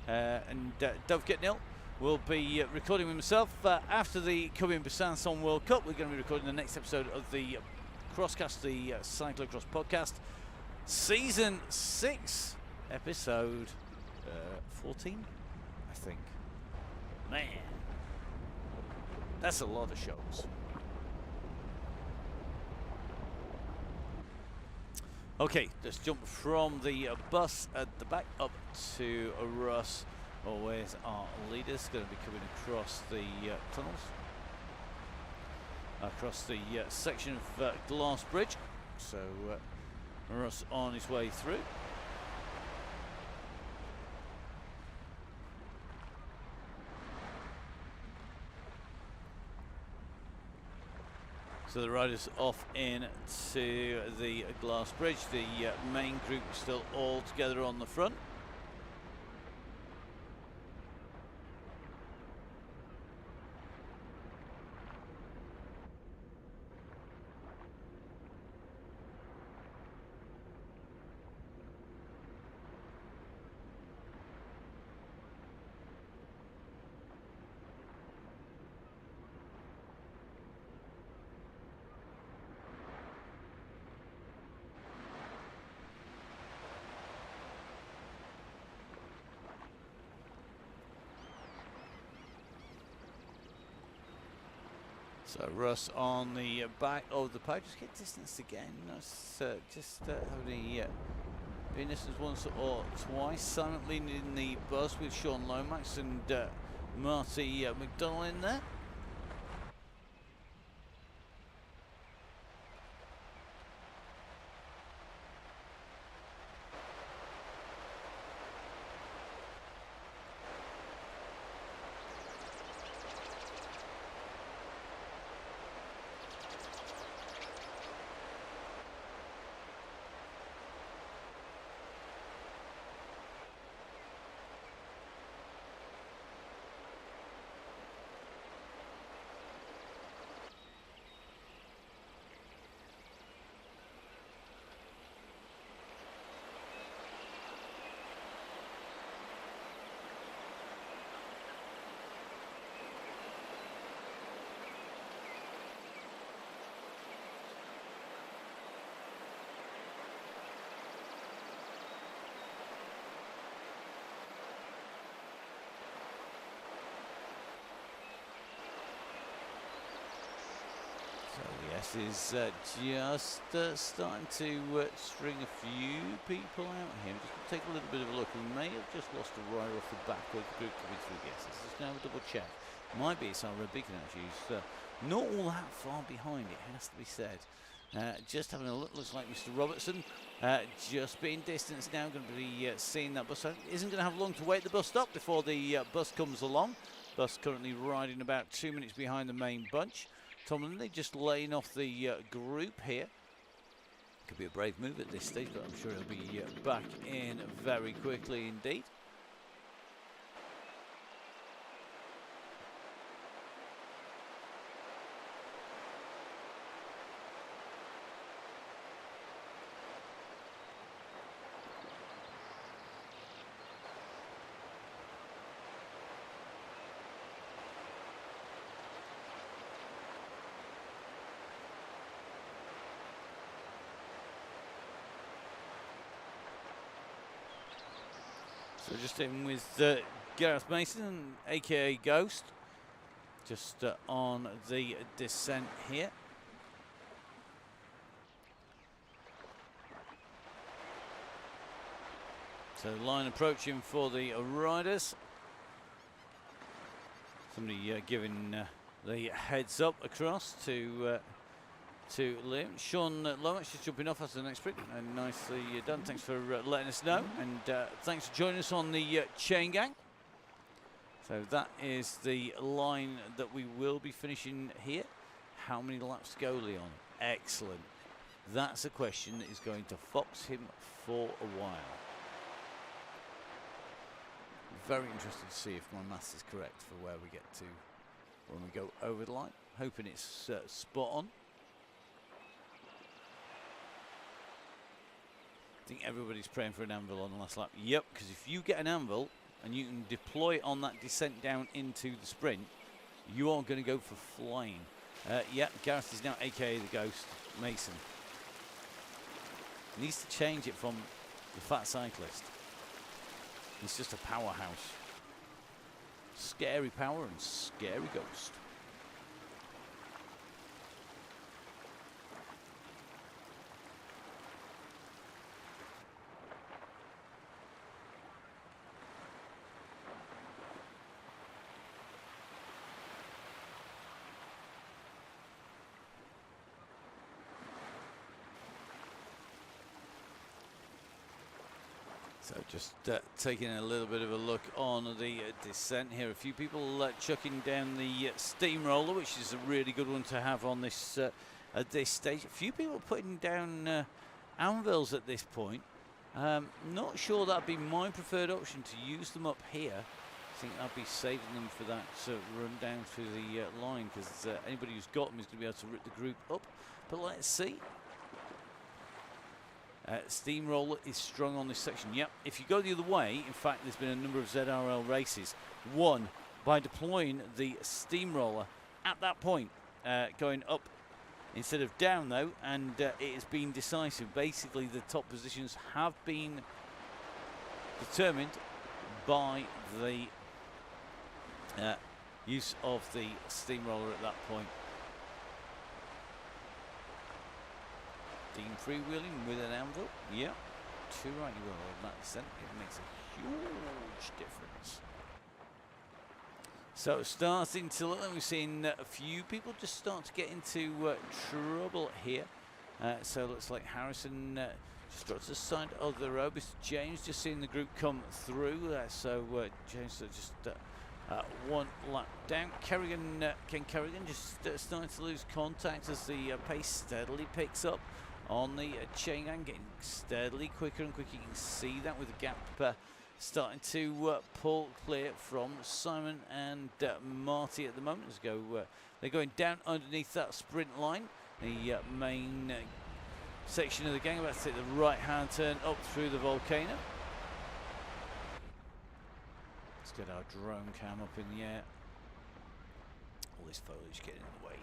And don't forget, Neil, we'll be recording with myself after the Coming Besançon World Cup. We're going to be recording the next episode of the Crosscast, the Cyclocross podcast, season 6, episode 14, I think. Man, that's a lot of shows. Okay, let's jump from the bus at the back up to Russ. Always our leaders going to be coming across the tunnels, across the section of Glass Bridge. So Russ on his way through. So the riders off in to the Glass Bridge. The main group still all together on the front. So Russ on the back of the page, just get distance again. That's just having been distance once or twice. Simon leaning in the bus with Sean Lomax and Marty McDonnell in there. So the S is just starting to string a few people out here. Just take a little bit of a look. We may have just lost a rider off the back of the group coming through the S. Let's just have a double check. Might be it's our red beacon actually. He's not all that far behind, it has to be said. Just having a look, looks like Mr. Robertson just being distanced now, going to be seeing that bus. Isn't going to have long to wait the bus stop before the bus comes along. Bus currently riding about 2 minutes behind the main bunch. Tom Lindley just laying off the group here. Could be a brave move at this stage, but I'm sure he'll be back in very quickly indeed. So just in with Gareth Mason, aka Ghost, just on the descent here. So line approaching for the riders. Somebody giving the heads up across to Liam. Sean Lomax just jumping off after the next sprint, and nicely done. Thanks for letting us know, and thanks for joining us on the Chaingang. So that is the line that we will be finishing here. How many laps to go, Leon? Excellent. That's a question that is going to fox him for a while. Very interested to see if my maths is correct for where we get to when we go over the line. Hoping it's spot on. I think everybody's praying for an anvil on the last lap. Yep, because if you get an anvil and you can deploy it on that descent down into the sprint, you are going to go for flying. Yep, Gareth is now aka the Ghost Mason. Needs to change it from the fat cyclist. He's just a powerhouse. Scary power and scary ghost. So just taking a little bit of a look on the descent here. A few people chucking down the steamroller, which is a really good one to have on this at this stage. A few people putting down anvils at this point. Not sure that'd be my preferred option to use them up here. I think I'll be saving them for that run down through the line, because anybody who's got them is going to be able to rip the group up. But let's see. Steamroller is strong on this section. Yep, if you go the other way, in fact, there's been a number of ZRL races won by deploying the steamroller at that point, going up instead of down though, and it has been decisive. Basically, the top positions have been determined by the use of the steamroller at that point. Steam freewheeling with an anvil. Yeah. Too right you will on that descent. It makes a huge difference. So starting to look like we've seen a few people just start to get into trouble here. So it looks like Harrison just got to the side of the road. Mr. James just seeing the group come through. So James just one lap down. Ken Kerrigan just starting to lose contact as the pace steadily picks up on the Chaingang, getting steadily quicker and quicker. You can see that with the gap starting to pull clear from Simon and Marty at the moment. They're going down underneath that sprint line. The main section of the gang about to take the right-hand turn up through the volcano. Let's get our drone cam up in the air. All this foliage getting in the way.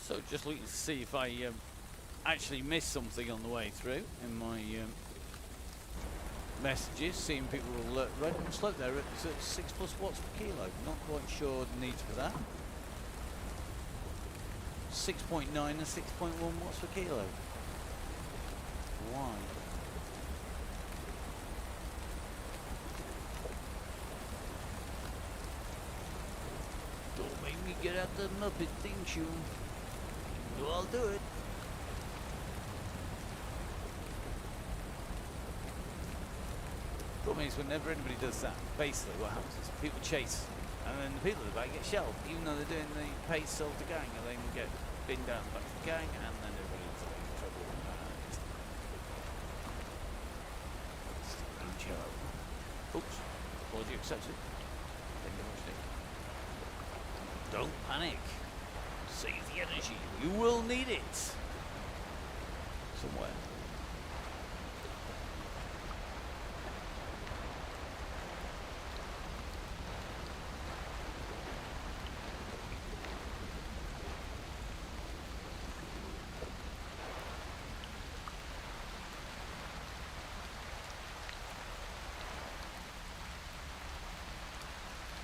So just looking to see if I actually missed something on the way through in my messages. Seeing people will red and slope there at 6+ watts per kilo. Not quite sure the need for that. 6.9 and 6.1 watts per kilo. Why? Don't make me get out the Muppet theme tune. Well, I'll do it. Problem is, whenever anybody does that, basically what happens is people chase, and then the people at the back get shelved, even though they're doing the pace of the gang, and then get binned down the back of the gang, and then everybody's in trouble. Oops, apology accepted. Thank you very much, Nick. Don't panic. Save the energy. You will need it. Somewhere.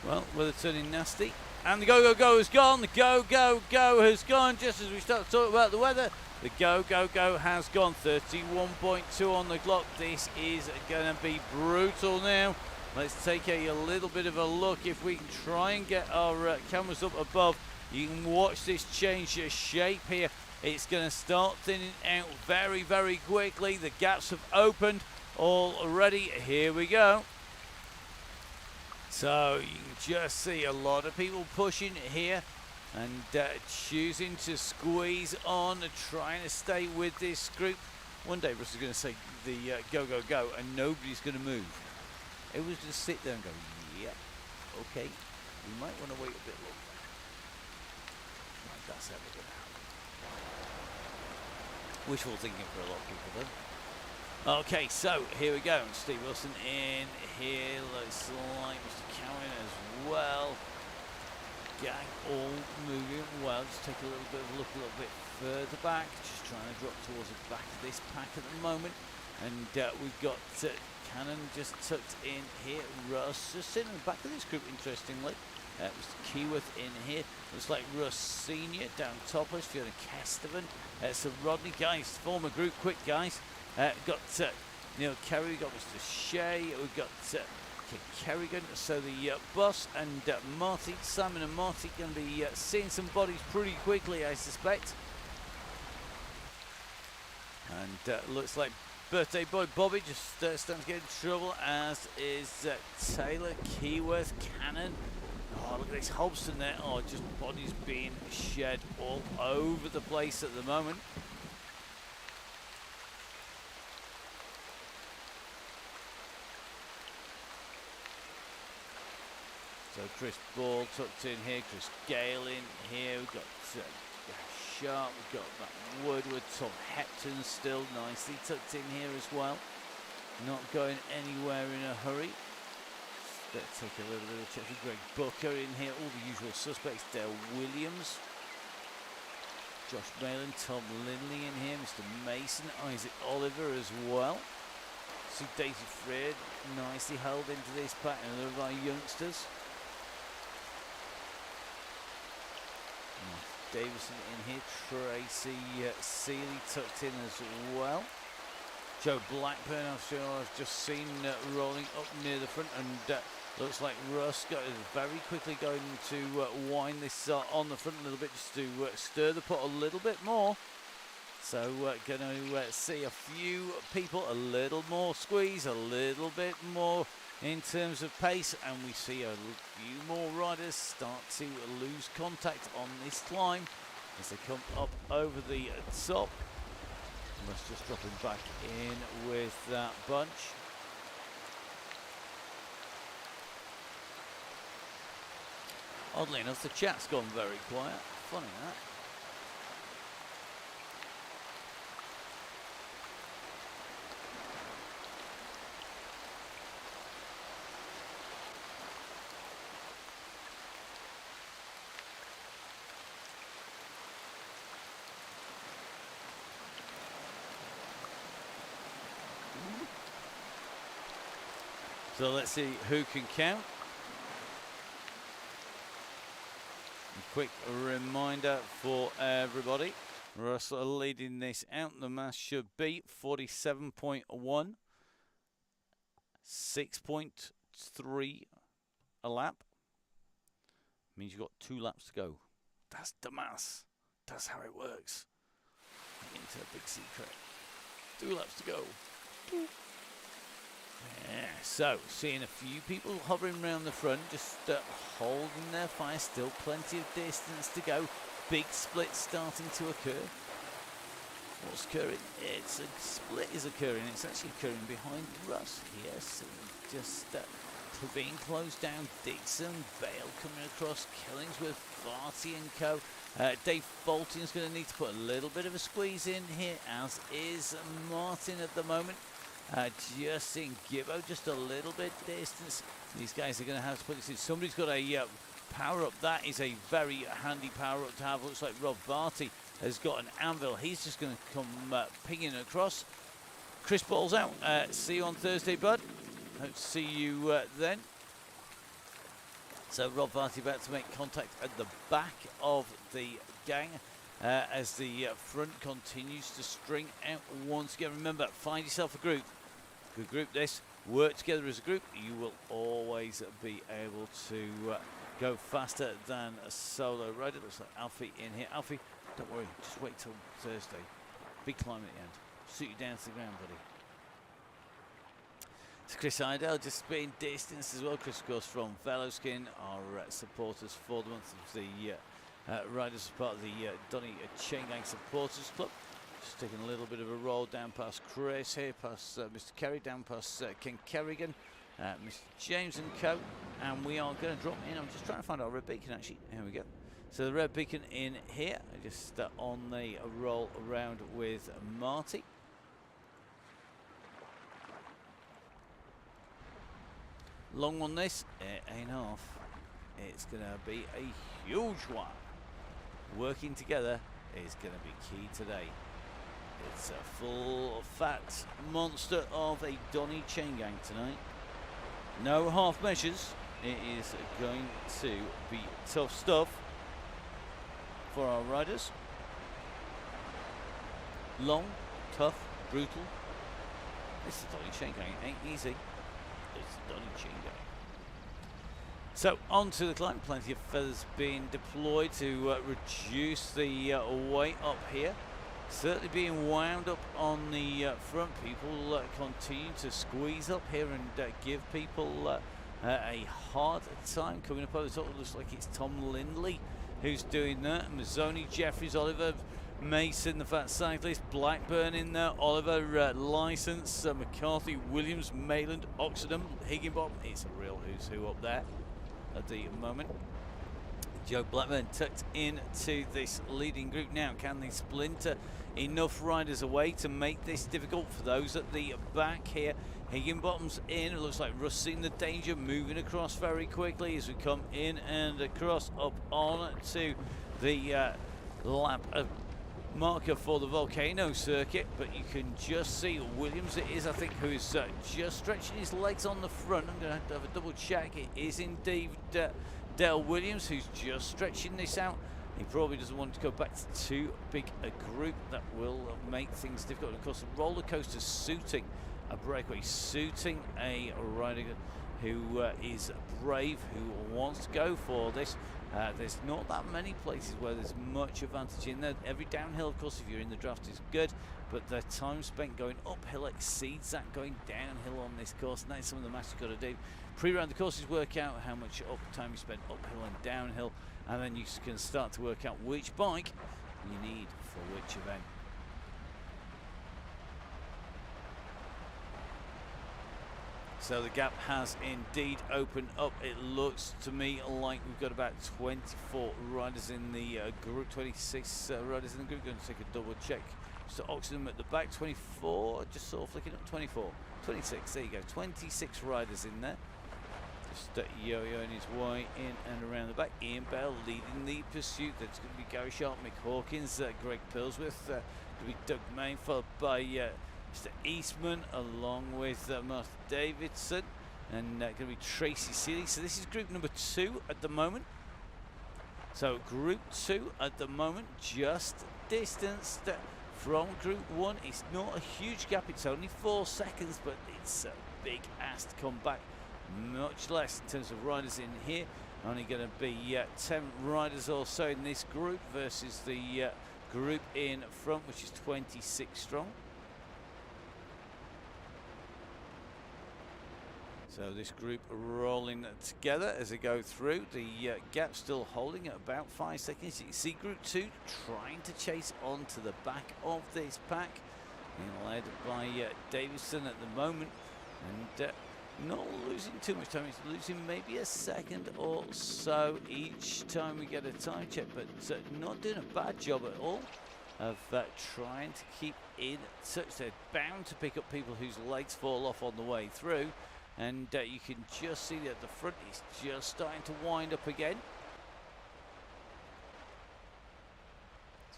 Well, weather turning nasty. And the go has gone. The go has gone just as we start to talk about the weather. The go has gone. 31.2 on the clock. This is going to be brutal now. Let's take a little bit of a look. If we can try and get our cameras up above, you can watch this change of shape here. It's going to start thinning out very, very quickly. The gaps have opened already. Here we go. So you can just see a lot of people pushing here and choosing to squeeze on and trying to stay with this group. One day Russ is going to say the go and nobody's going to move. Everyone's going to sit there and go, yeah, okay, we might want to wait a bit longer. Like that's ever going to happen. Wishful thinking for a lot of people though. Okay, so here we go. Steve Wilson in here. Looks like Mr. Cowan as well. Gang all moving well. Just take a little bit of a look a little bit further back. Just trying to drop towards the back of this pack at the moment. And we've got Cannon just tucked in here. Russ just sitting in the back of this group, interestingly. Mr. Keyworth in here. Looks like Russ Senior down topless. Fiona Kestevan. So Rodney, guys, former group, quick guys. Got Neil Kerry, we've got Mr. Shea, we've got Kerrigan, so the boss and Marty, Simon and Marty going to be seeing some bodies pretty quickly, I suspect. And looks like birthday boy Bobby just starting to get in trouble, as is Taylor, Keyworth, Cannon. Oh, look at this Hobson there. Oh, just bodies being shed all over the place at the moment. So Chris Ball tucked in here, Chris Gale in here. We've got Sharp, we've got Matt Woodward, Tom Hepton still nicely tucked in here as well. Not going anywhere in a hurry. Let's take a little bit of check for Greg Booker in here. All the usual suspects. Dale Williams, Josh Mayland, Tom Lindley in here. Mr. Mason, Isaac Oliver as well. See Daisy Fred nicely held into this pack, and another of our youngsters. Davison in here. Tracy Seeley tucked in as well. Joe Blackburn, I've just seen rolling up near the front, and looks like Russ is very quickly going to wind this on the front a little bit, just to stir the pot a little bit more. So going to see a few people, a little more squeeze, a little bit more in terms of pace, and we see a few more riders start to lose contact on this climb as they come up over the top. Let's just drop him back in with that bunch. Oddly enough, the chat's gone very quiet. Funny that. So let's see who can count. A quick reminder for everybody. Russell leading this out. The mass should be 47.1. 6.3 a lap. Means you've got 2 laps to go. That's the mass. That's how it works. Into a big secret. 2 laps to go. Yeah, so seeing a few people hovering around the front, just holding their fire. Still plenty of distance to go. Big split starting to occur. What's occurring? It's a split is occurring. It's actually occurring behind Russ here. So just being closed down. Dixon, Vale coming across. Killingsworth, Varty and co. Dave Bolton's going to need to put a little bit of a squeeze in here, as is Martin at the moment. Just seeing Gibbo just a little bit distance. These guys are going to have to put this in. Somebody's got a power up. That is a very handy power up to have. Looks like Rob Varty has got an anvil. He's just going to come pinging across. Chris Ball's out. See you on Thursday, bud. Hope to see you then. So Rob Varty about to make contact at the back of the gang. As the front continues to string out once again. Remember, find yourself a group. Good group this. Work together as a group. You will always be able to go faster than a solo rider. Looks like Alfie in here. Alfie, don't worry. Just wait till Thursday. Big climb at the end. Suit you down to the ground, buddy. It's Chris Idell just being distanced as well. Chris, of course, from Veloskin, our supporters for the month of the riders as part of the Donny Chaingang Supporters Club. Just taking a little bit of a roll down past Chris here, past Mr. Kerry, down past Ken Kerrigan, Mr. James and co. And we are going to drop in. I'm just trying to find our red beacon actually. Here we go. So the red beacon in here, just on the roll around with Marty. Long one this, it ain't off. It's going to be a huge one. Working together is going to be key today. It's a full fat monster of a Donny Chaingang tonight. No half measures. It is going to be tough stuff for our riders. Long, tough, brutal. This is Donny Chaingang. It ain't easy. It's Donny Chaingang. So on to the climb. Plenty of feathers being deployed to reduce the weight up here. Certainly being wound up on the front. People continue to squeeze up here and give people a hard time coming up over the top. It looks like it's Tom Lindley who's doing that. Mazzoni, Jeffries, Oliver, Mason, the fat cyclist, Blackburn in there, Oliver, Licence, McCarthy, Williams, Mayland, Oxenham, Higginbottom. It's a real who's who up there. at the moment. Joe Blackburn tucked into this leading group now. Can they splinter enough riders away to make this difficult for those at the back here? Higginbottom's in. It looks like Russ seeing the danger, moving across very quickly as we come in and across up on to the lap marker for the Volcano circuit. But you can just see Williams, it is, I think, who is just stretching his legs on the front. I'm going to have a double check. It is indeed Dale Williams who's just stretching this out. He probably doesn't want to go back to too big a group. That will make things difficult. Of course, the roller coaster suiting a breakaway, suiting a rider who is brave, who wants to go for this. There's not that many places where there's much advantage in there. Every downhill, of course, if you're in the draft, is good, but the time spent going uphill exceeds that going downhill on this course, and that's some of the math you've got to do. Pre-round the courses work out how much time you spend uphill and downhill, and then you can start to work out which bike you need for which event. So the gap has indeed opened up. It looks to me like we've got about 24 riders in the group, 26 riders in the group. Going to take a double check. So Oxenham at the back, 24, just sort of flicking up, 24, 26, there you go, 26 riders in there. Just yo-yoing his way in and around the back. Ian Bell leading the pursuit. That's going to be Gary Sharp, Mick Hawkins, Greg Pillsworth, going to be Doug Main, followed by Mr. Eastman, along with Martha Davidson, and going to be Tracy Seeley. So this is group number 2 at the moment. So group 2 at the moment, just distanced from group 1. It's not a huge gap, it's only 4 seconds, but it's a big ass to come back. Much less in terms of riders in here. Only going to be 10 riders or so in this group versus the group in front, which is 26 strong. So this group rolling together as they go through. The gap still holding at about 5 seconds. You can see group 2 trying to chase onto the back of this pack, being led by Davison at the moment, and not losing too much time. He's losing maybe a second or so each time we get a time check, but not doing a bad job at all of trying to keep in touch. They're bound to pick up people whose legs fall off on the way through, and you can just see that the front is just starting to wind up again.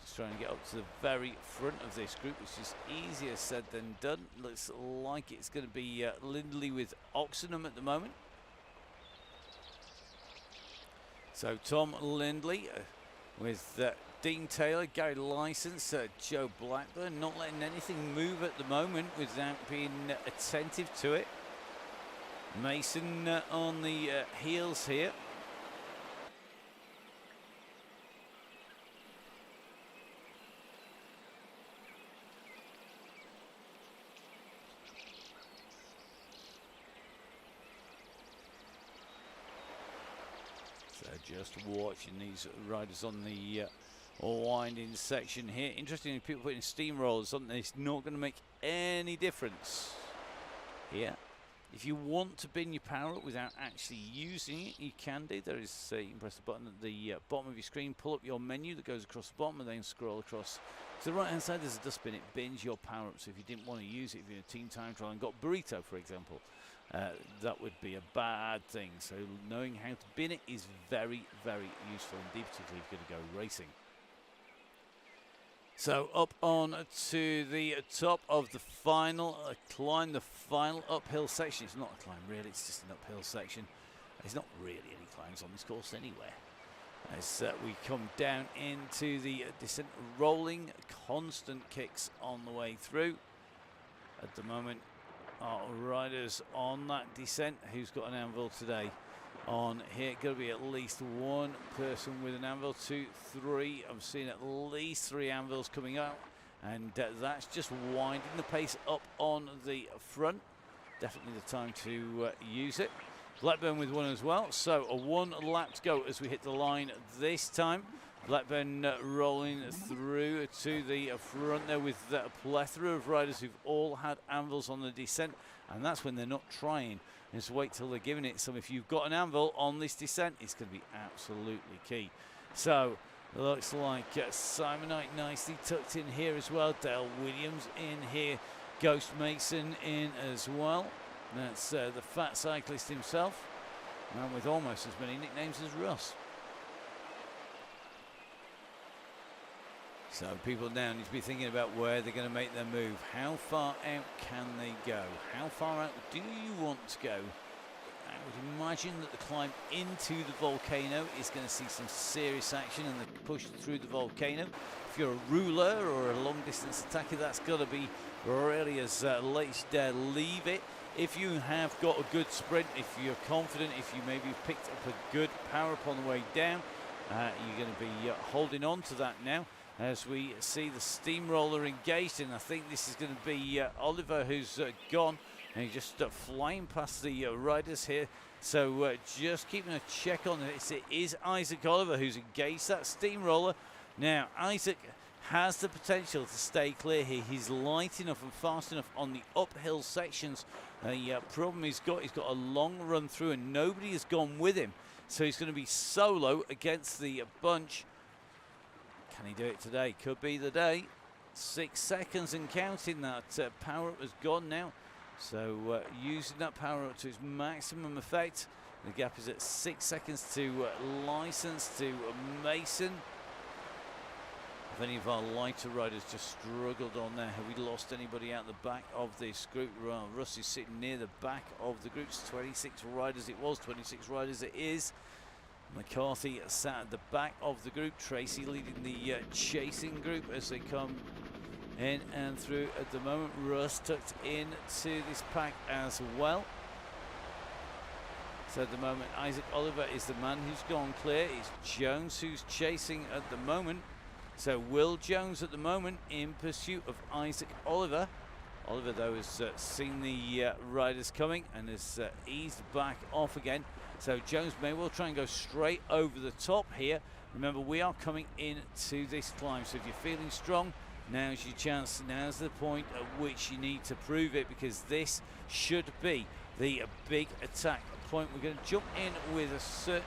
Just trying to get up to the very front of this group, which is easier said than done. Looks like it's going to be Lindley with Oxenham at the moment. So Tom Lindley with Dean Taylor, Gary Licence, Joe Blackburn, not letting anything move at the moment without being attentive to it. Mason on the heels here. So just watching these riders on the winding section here. Interestingly, people putting steamrollers on this, not going to make any difference here. If you want to bin your power up without actually using it, you can do. There is, you can press the button at the bottom of your screen, pull up your menu that goes across the bottom, and then scroll across to the right hand side. There's a dustbin. It bins your power up. So if you didn't want to use it, if you're in a team time trial and got burrito, for example, that would be a bad thing. So knowing how to bin it is very, very useful indeed, particularly if you're going to go racing. So up on to the top of the final climb, the final uphill section. It's not a climb really, it's just an uphill section. There's not really any climbs on this course anywhere. As we come down into the descent, rolling constant kicks on the way through. At the moment, our riders on that descent. Who's got an anvil today? On here, going to be at least one person with an anvil, 2, 3. I'm seeing at least 3 anvils coming out, and that's just winding the pace up on the front. Definitely the time to use it. Blackburn with one as well. So a 1 lap to go as we hit the line this time. Blackburn rolling through to the front there with a plethora of riders who've all had anvils on the descent, and that's when they're not trying. Just wait till they're giving it. So if you've got an anvil on this descent, it's going to be absolutely key. So looks like Simonite nicely tucked in here as well. Dale Williams in here. Ghost Mason in as well. That's the fat cyclist himself, and with almost as many nicknames as Russ. So people now need to be thinking about where they're going to make their move. How far out can they go? How far out do you want to go? I would imagine that the climb into the volcano is going to see some serious action and the push through the volcano. If you're a ruler or a long distance attacker, that's got to be really as late as you dare leave it. If you have got a good sprint, if you're confident, if you maybe picked up a good power up on the way down, you're going to be holding on to that now as we see the steamroller engaged, and I think this is going to be Oliver who's gone, and he's just flying past the riders here. So just keeping a check on this. It is Isaac Oliver who's engaged that steamroller. Now Isaac has the potential to stay clear here. He's light enough and fast enough on the uphill sections. The problem he's got a long run through and nobody has gone with him. So he's going to be solo against the bunch. Can he do it today? Could be the day. 6 seconds and counting. That power up has gone now. So using that power up to its maximum effect. The gap is at 6 seconds to License, to Mason. If any of our lighter riders just struggled on there, have we lost anybody out the back of this group? Well, Russ is sitting near the back of the group. It's 26 riders it was, 26 riders it is. McCarthy sat at the back of the group. Tracy leading the chasing group as they come in and through at the moment. Russ tucked in to this pack as well. So at the moment, Isaac Oliver is the man who's gone clear. It's Jones who's chasing at the moment. So Will Jones at the moment in pursuit of Isaac Oliver. Oliver, though, has seen the riders coming and has eased back off again. So Jones may well try and go straight over the top here. Remember, we are coming into this climb, so if you're feeling strong, now's your chance. Now's the point at which you need to prove it, because this should be the big attack point. We're going to jump in with a certain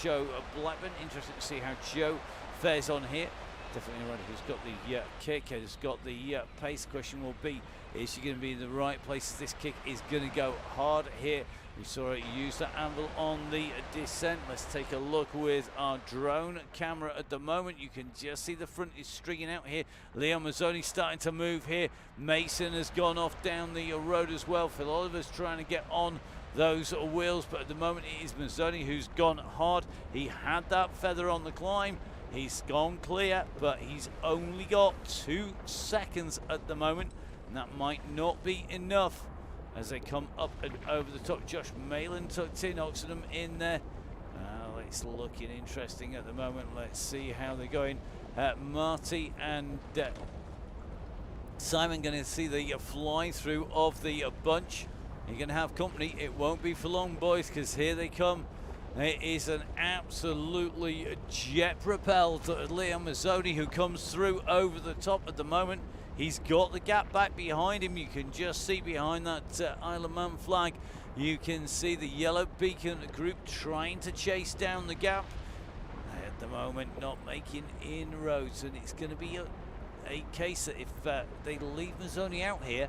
Joe Blackburn. Interested to see how Joe fares on here. Definitely a rider who's got the kick, who's got the pace. The question will be, is she going to be in the right places? This kick is going to go hard here. We saw it use that anvil on the descent. Let's take a look with our drone camera at the moment. You can just see the front is stringing out here. Leon Mazzoni starting to move here. Mason has gone off down the road as well. Phil Oliver's trying to get on those wheels, but at the moment it is Mazzoni who's gone hard. He had that feather on the climb. He's gone clear, but he's only got 2 seconds at the moment, and that might not be enough as they come up and over the top. Josh Malin tucked in, Oxenham in there. It's looking interesting at the moment. Let's see how they're going. Marty and Simon going to see the fly through of the bunch. You're going to have company. It won't be for long, boys, because here they come. It is an absolutely jet-propelled Leon Mazzoni who comes through over the top at the moment. He's got the gap back behind him. You can just see behind that Isle of Man flag, you can see the yellow beacon group trying to chase down the gap. At the moment, not making inroads, and it's going to be a case that if they leave Mazzoni out here,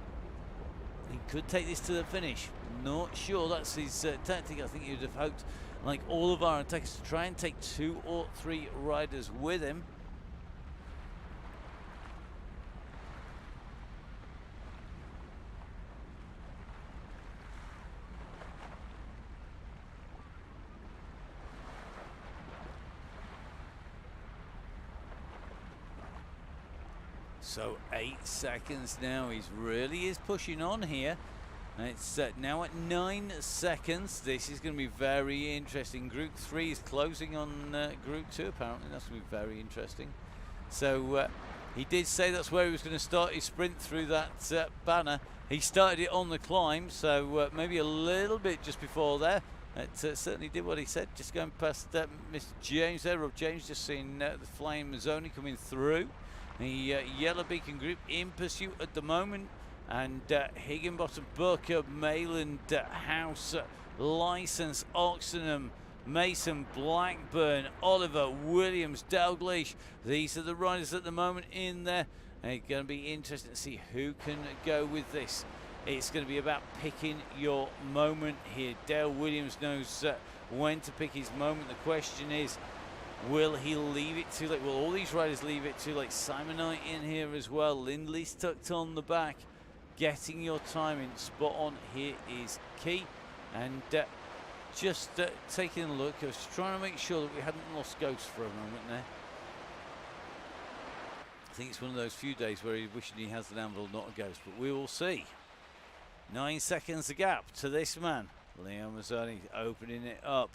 he could take this to the finish. Not sure that's his tactic. I think he would have hoped, like all of our attackers, to try and take 2 or 3 riders with him. So 8 seconds now. He really is pushing on here. It's now at 9 seconds. This is going to be very interesting. Group 3 is closing on Group 2, apparently. That's going to be very interesting. So he did say that's where he was going to start his sprint through that banner. He started it on the climb, so maybe a little bit just before there. It certainly did what he said. Just going past Mr. James there. Rob James just seeing the flying Mazzoni coming through. The Yellow Beacon group in pursuit at the moment. And Higginbottom, Booker, Mayland, House, License, Oxenham, Mason, Blackburn, Oliver, Williams, Dalgleish. These are the riders at the moment in there. And it's going to be interesting to see who can go with this. It's going to be about picking your moment here. Dale Williams knows when to pick his moment. The question is, will he leave it too late? Will all these riders leave it too late? Simon Knight in here as well. Lindley's tucked on the back. Getting your timing spot on here is key. And just taking a look, I was trying to make sure that we hadn't lost Ghost for a moment there. I think it's one of those few days where he's wishing he has an Anvil, not a Ghost, but we will see. 9 seconds the gap to this man. Leon Mazzoni opening it up.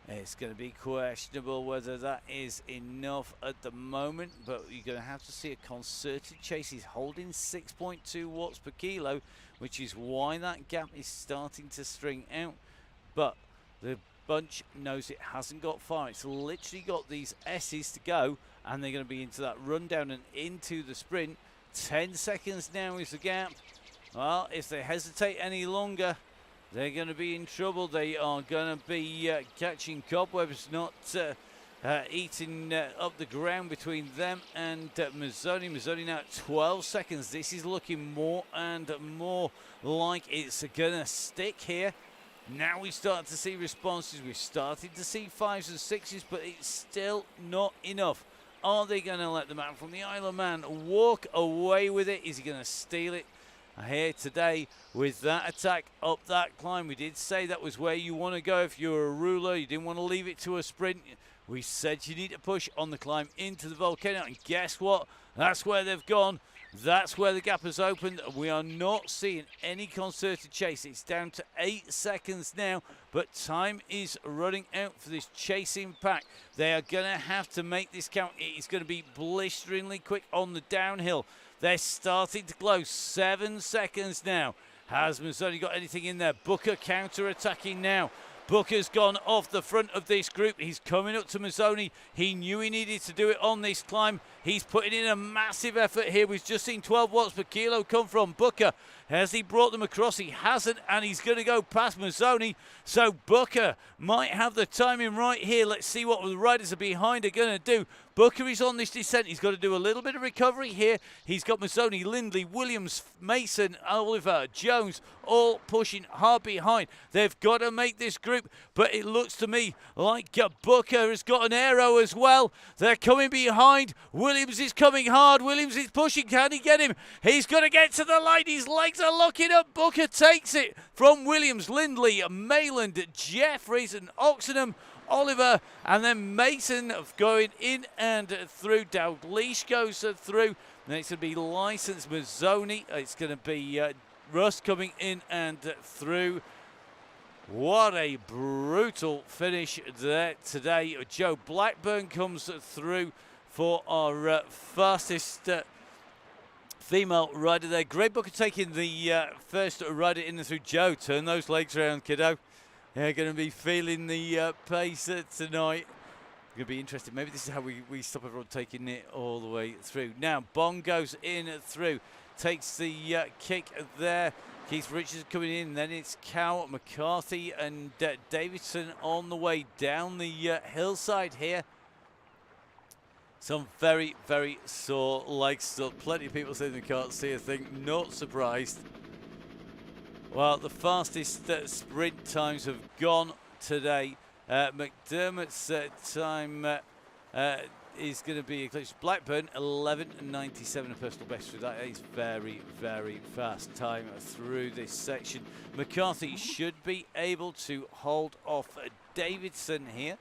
It's going to be questionable whether that is enough at the moment, but you're going to have to see a concerted chase. He's holding 6.2 watts per kilo, which is why that gap is starting to string out. But the bunch knows it hasn't got far. It's literally got these S's to go, and they're going to be into that rundown and into the sprint. 10 seconds now is the gap. Well, if they hesitate any longer, they're going to be in trouble. They are going to be catching cobwebs, not eating up the ground between them and Mazzoni. Mazzoni now at 12 seconds. This is looking more and more like it's going to stick here. Now we start to see responses. We've started to see 5s and 6s, but it's still not enough. Are they going to let the man from the Isle of Man walk away with it? Is he going to steal it? Here today with that attack up that climb. We did say that was where you want to go if you're a ruler. You didn't want to leave it to a sprint. We said you need to push on the climb into the volcano, and guess what? That's where they've gone. That's where the gap has opened. We are not seeing any concerted chase. It's down to 8 seconds now, but time is running out for this chasing pack. They are going to have to make this count. It is going to be blisteringly quick on the downhill. They're starting to close. 7 seconds now. Has Mazzoni got anything in there? Booker counter-attacking now. Booker's gone off the front of this group. He's coming up to Mazzoni. He knew he needed to do it on this climb. He's putting in a massive effort here. We've just seen 12 watts per kilo come from Booker. Has he brought them across? He hasn't, and he's going to go past Mazzoni. So Booker might have the timing right here. Let's see what the riders are behind are going to do. Booker is on this descent. He's got to do a little bit of recovery here. He's got Mazzoni, Lindley, Williams, Mason, Oliver, Jones, all pushing hard behind. They've got to make this group, but it looks to me like Booker has got an aero as well. They're coming behind. Williams is coming hard. Williams is pushing. Can he get him? He's going to get to the line. His legs are locking up. Booker takes it from Williams, Lindley, Mayland, Jeffries and Oxenham. Oliver and then Mason going in and through. Dalgleish goes through. Then it's going to be License, Mazzoni. It's going to be Russ coming in and through. What a brutal finish there today. Joe Blackburn comes through for our fastest female rider there. Greg Booker taking the first rider in and through. Joe, turn those legs around, kiddo. They're going to be feeling the pace tonight. Going to be interesting. Maybe this is how we stop everyone taking it all the way through. Now, Bond goes in through. Takes the kick there. Keith Richards coming in. Then it's Cow, McCarthy and Davidson on the way down the hillside here. Some very, very sore legs still. Plenty of people saying they can't see a thing. Not surprised. Well, the fastest sprint times have gone today. McDermott's time is going to be eclipsed. Blackburn 11:97, a personal best. So that is very, very fast time through this section. McCarthy should be able to hold off Davidson here.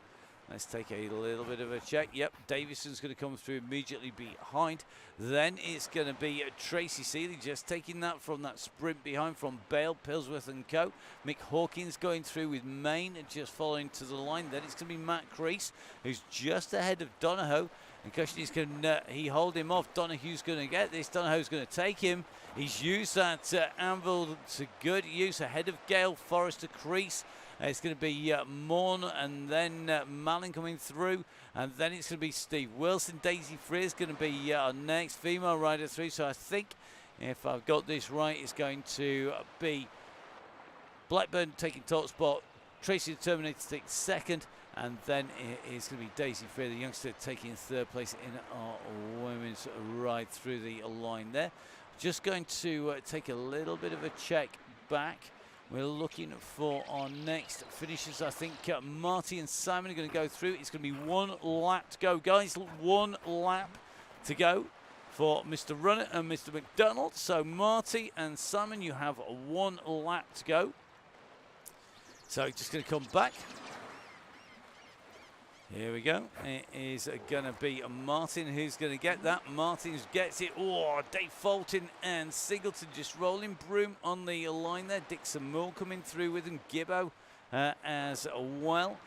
Let's take a little bit of a check. Yep, Davidson's going to come through immediately behind. Then it's going to be Tracy Seeley just taking that from that sprint behind from Bale, Pillsworth and Co. Mick Hawkins going through with Maine and just following to the line. Then it's going to be Matt Crease, who's just ahead of Donahoe. And question is, can he hold him off? Donahue's going to get this. Donahoe's going to take him. He's used that anvil to good use ahead of Gale, Forrester, Crease It's going to be Morn and then Malin coming through, and then it's going to be Steve Wilson. Daisy Free is going to be our next female rider through. So I think, if I've got this right, it's going to be Blackburn taking top spot, Tracy the Terminator takes second, and then it's going to be Daisy Free, the youngster, taking third place in our women's ride through the line there. Just going to take a little bit of a check back. We're looking for our next finishers. I think Marty and Simon are going to go through. It's going to be 1 lap to go, guys. 1 lap to go for Mr. Runner and Mr. McDonald. So Marty and Simon, you have 1 lap to go. So just going to come back. Here we go. It is going to be Martin who's going to get that. Martin gets it. Oh, Dave Fulton and Singleton just rolling. Broom on the line there. Dixon Moore coming through with him. Gibbo as well.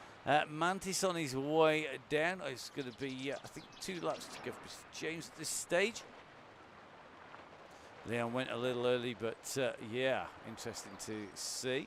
Mantis on his way down. It's going to be, I think, 2 laps to go for Mr. James at this stage. Leon went a little early, but yeah, interesting to see.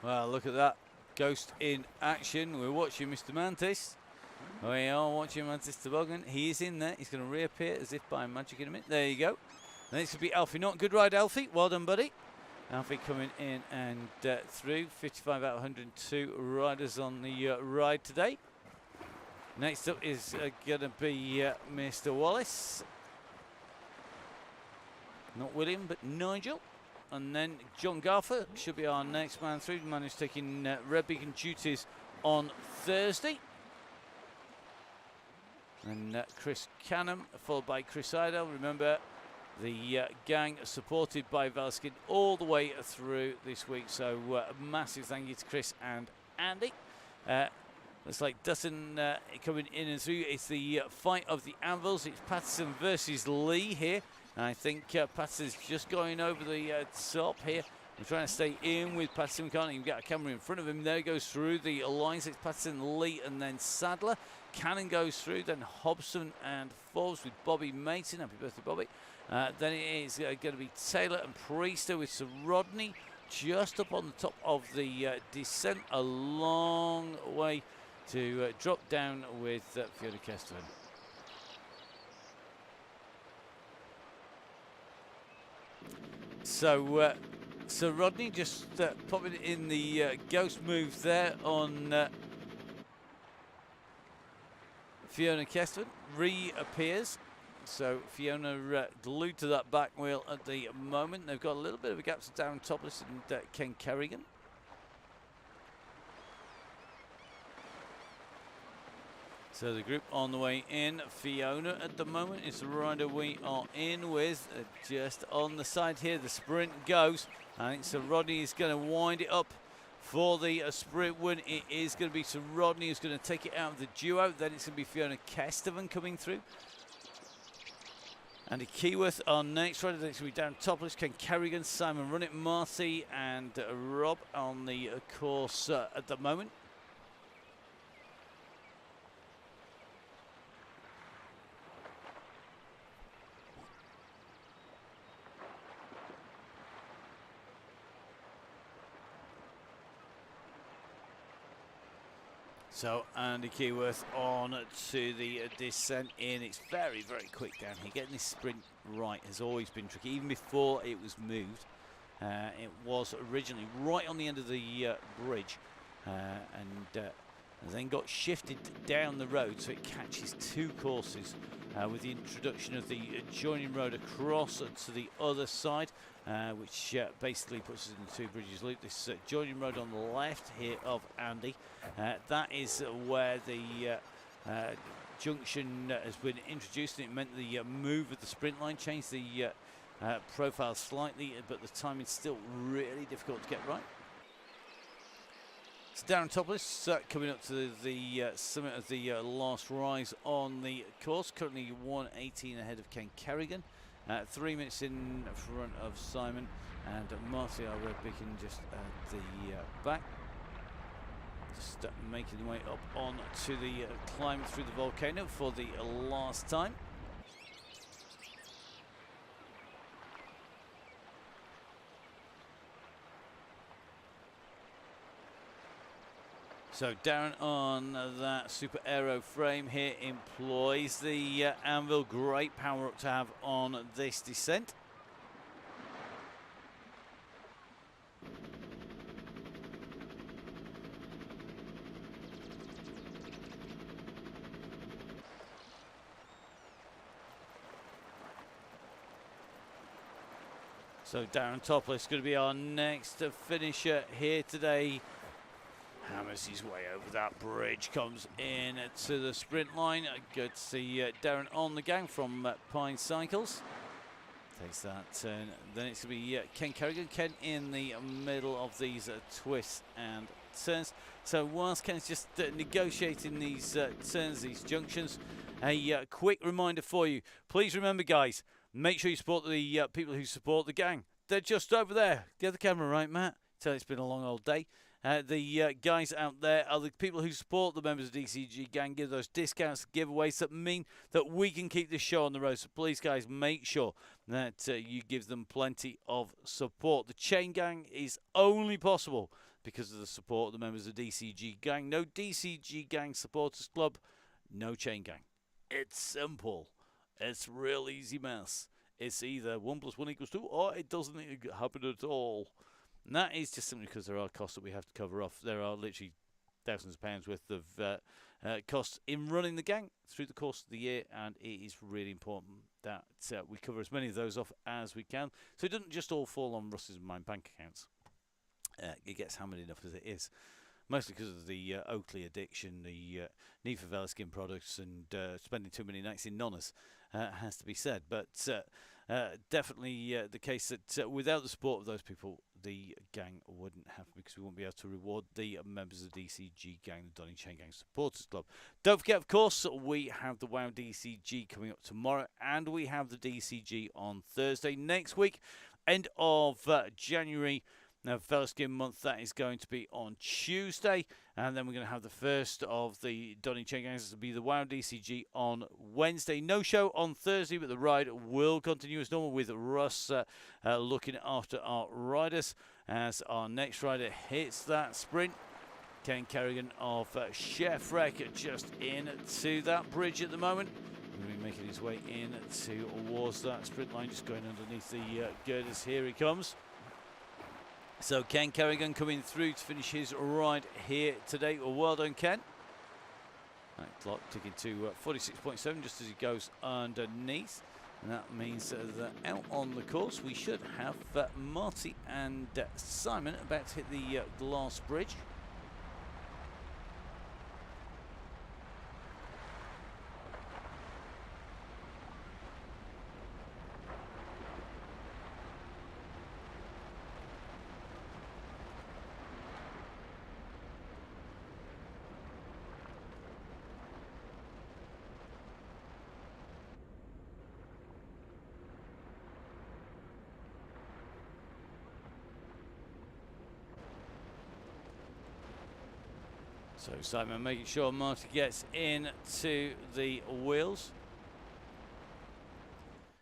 Well, look at that. Ghost in action. We're watching Mr. Mantis. We are watching Mantis Toboggan. He is in there. He's going to reappear as if by magic in a minute. There you go. And this will be Alfie Norton. Good ride, Alfie. Well done, buddy. Alfie coming in and through. 55 out of 102 riders on the ride today. Next up is going to be Mr. Wallace. Not William, but Nigel. And then John Garfer should be our next man through. The man who's taking Red Beacon duties on Thursday. And Chris Canham, followed by Chris Idle. Remember, the gang supported by Valskin all the way through this week. So a massive thank you to Chris and Andy. Looks like Dutton coming in and through. It's the fight of the anvils. It's Patterson versus Lee here. And I think Patterson's just going over the top here. We're trying to stay in with Patterson. We can't even get a camera in front of him. There he goes through the lines. It's Patterson, Lee, and then Sadler. Cannon goes through. Then Hobson and Forbes with Bobby Mason. Happy birthday, Bobby. Then it is going to be Taylor and Priester with Sir Rodney just up on the top of the descent. A long way to drop down with Fiona Kesterman. So, Sir Rodney just popping in the ghost move there on Fiona Kesterman. Reappears. So Fiona glued to that back wheel at the moment. They've got a little bit of a gap to Darren Topless and Ken Kerrigan. So the group on the way in. Fiona at the moment is the rider we are in with. Just on the side here, the sprint goes. I think Sir Rodney is going to wind it up for the sprint win. It is going to be Sir Rodney who's going to take it out of the duo. Then it's going to be Fiona Kesterman coming through. Andy Keyworth, our next rider. That's going to be Darren Topless, Ken Kerrigan, Simon Runnett, Marty, and Rob on the course at the moment. So Andy Keyworth on to the descent in. It's very, very quick down here. Getting this sprint right has always been tricky. Even before it was moved, it was originally right on the end of the bridge and then got shifted down the road so it catches 2 courses with the introduction of the joining road across to the other side, which basically puts us in the 2 bridges loop. This joining road on the left here of Andy, that is where the junction has been introduced, and it meant the move of the sprint line changed the profile slightly, but the timing's still really difficult to get right. It's Darren Topless coming up to the summit of the last rise on the course. Currently 1:18 ahead of Ken Kerrigan. 3 minutes in front of Simon, and Marty, our red beacon, just at the back. Just making the way up on to the climb through the volcano for the last time. So Darren on that super aero frame here employs the anvil. Great power up to have on this descent. So Darren Topless going to be our next finisher here today. Hammers his way over that bridge, comes in to the sprint line. Good to see Darren on the gang from Pine Cycles. Takes that turn. Then it's going to be Ken Kerrigan. Ken in the middle of these twists and turns. So whilst Ken's just negotiating these turns, these junctions, a quick reminder for you. Please remember, guys, make sure you support the people who support the gang. They're just over there. Get the camera right, Matt. Tell you it's been a long old day. The guys out there are the people who support the members of DCG Gang, give those discounts, giveaways that mean that we can keep this show on the road. So please, guys, make sure that you give them plenty of support. The Chain Gang is only possible because of the support of the members of DCG Gang. No DCG Gang Supporters Club, no Chain Gang. It's simple. It's real easy mess. It's either 1 + 1 = 2 or it doesn't happen at all. And that is just simply because there are costs that we have to cover off. There are literally thousands of pounds worth of costs in running the gang through the course of the year, and it is really important that we cover as many of those off as we can, so it doesn't just all fall on Russ's and mine bank accounts. It gets hammered enough as it is, mostly because of the Oakley addiction, the need for Vela skin products, and spending too many nights in Nonnas, has to be said. But definitely the case that without the support of those people, the gang wouldn't happen, because we wouldn't be able to reward the members of the DCG Gang, the Donny Chaingang Supporters Club. Don't forget, of course, we have the WoW DCG coming up tomorrow, and we have the DCG on Thursday next week, end of January. Now, Vela Skin Month, that is going to be on Tuesday, and then we're going to have the first of the Donny Chaingangs. This will be the WoW DCG on Wednesday. No show on Thursday, but the ride will continue as normal with Russ looking after our riders as our next rider hits that sprint. Ken Kerrigan of Chef Wreck just into that bridge at the moment. He's going to be making his way in towards that sprint line, just going underneath the girders. Here he comes. So Ken Kerrigan coming through to finish his ride here today. Well done, Ken. That clock ticking to 46.7 just as he goes underneath. And that means that out on the course we should have Marty and Simon about to hit the glass bridge. So Simon making sure Marty gets into the wheels.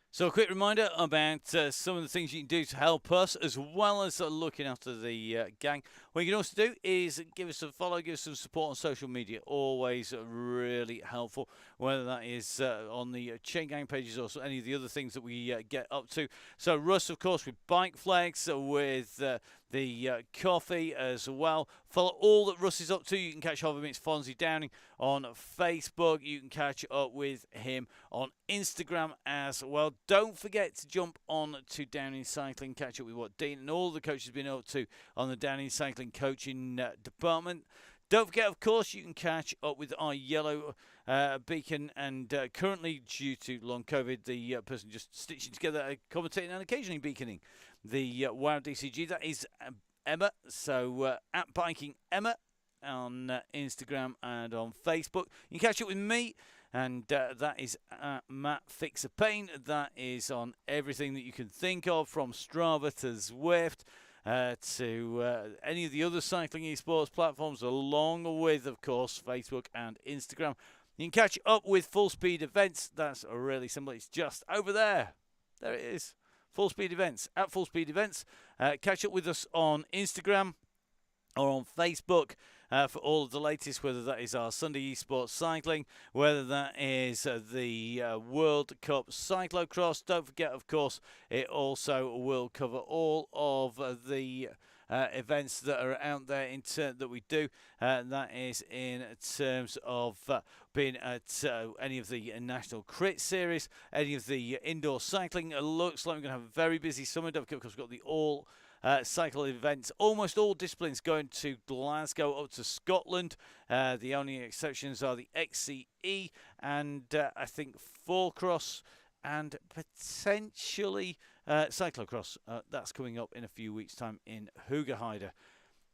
So a quick reminder about some of the things you can do to help us, as well as looking after the gang. What you can also do is give us a follow, give us some support on social media. Always really helpful, whether that is on the Chain Gang pages or any of the other things that we get up to. So Russ, of course, with Bike Flex, with the coffee as well. Follow all that Russ is up to. You can catch up with him. It's Fonzie Downing on Facebook. You can catch up with him on Instagram as well. Don't forget to jump on to Downing Cycling. Catch up with what Dean and all the coaches have been up to on the Downing Cycling coaching department. Don't forget, of course, you can catch up with our yellow beacon, and currently, due to long COVID, the person just stitching together, commentating and occasionally beaconing the WoW DCG. That is Emma. So at Biking Emma on Instagram and on Facebook. You can catch up with me and that is Matt Fixer Paint. That is on everything that you can think of, from Strava to Zwift to any of the other cycling esports platforms, along with, of course, Facebook and Instagram. You can catch up with Full Speed Events. That's really simple. It's just over there. There it is. Full Speed Events, at Full Speed Events. Catch up with us on Instagram or on Facebook for all of the latest, whether that is our Sunday Esports Cycling, whether that is the World Cup Cyclocross. Don't forget, of course, it also will cover all of the events that are out there that we do. That is in terms of being at any of the National Crit Series, any of the indoor cycling. It looks like we're going to have a very busy summer, because we've got the all cycle events, almost all disciplines going to Glasgow, up to Scotland. The only exceptions are the XCE and I think 4Cross and potentially cyclocross. That's coming up in a few weeks' time in Hoogerheide.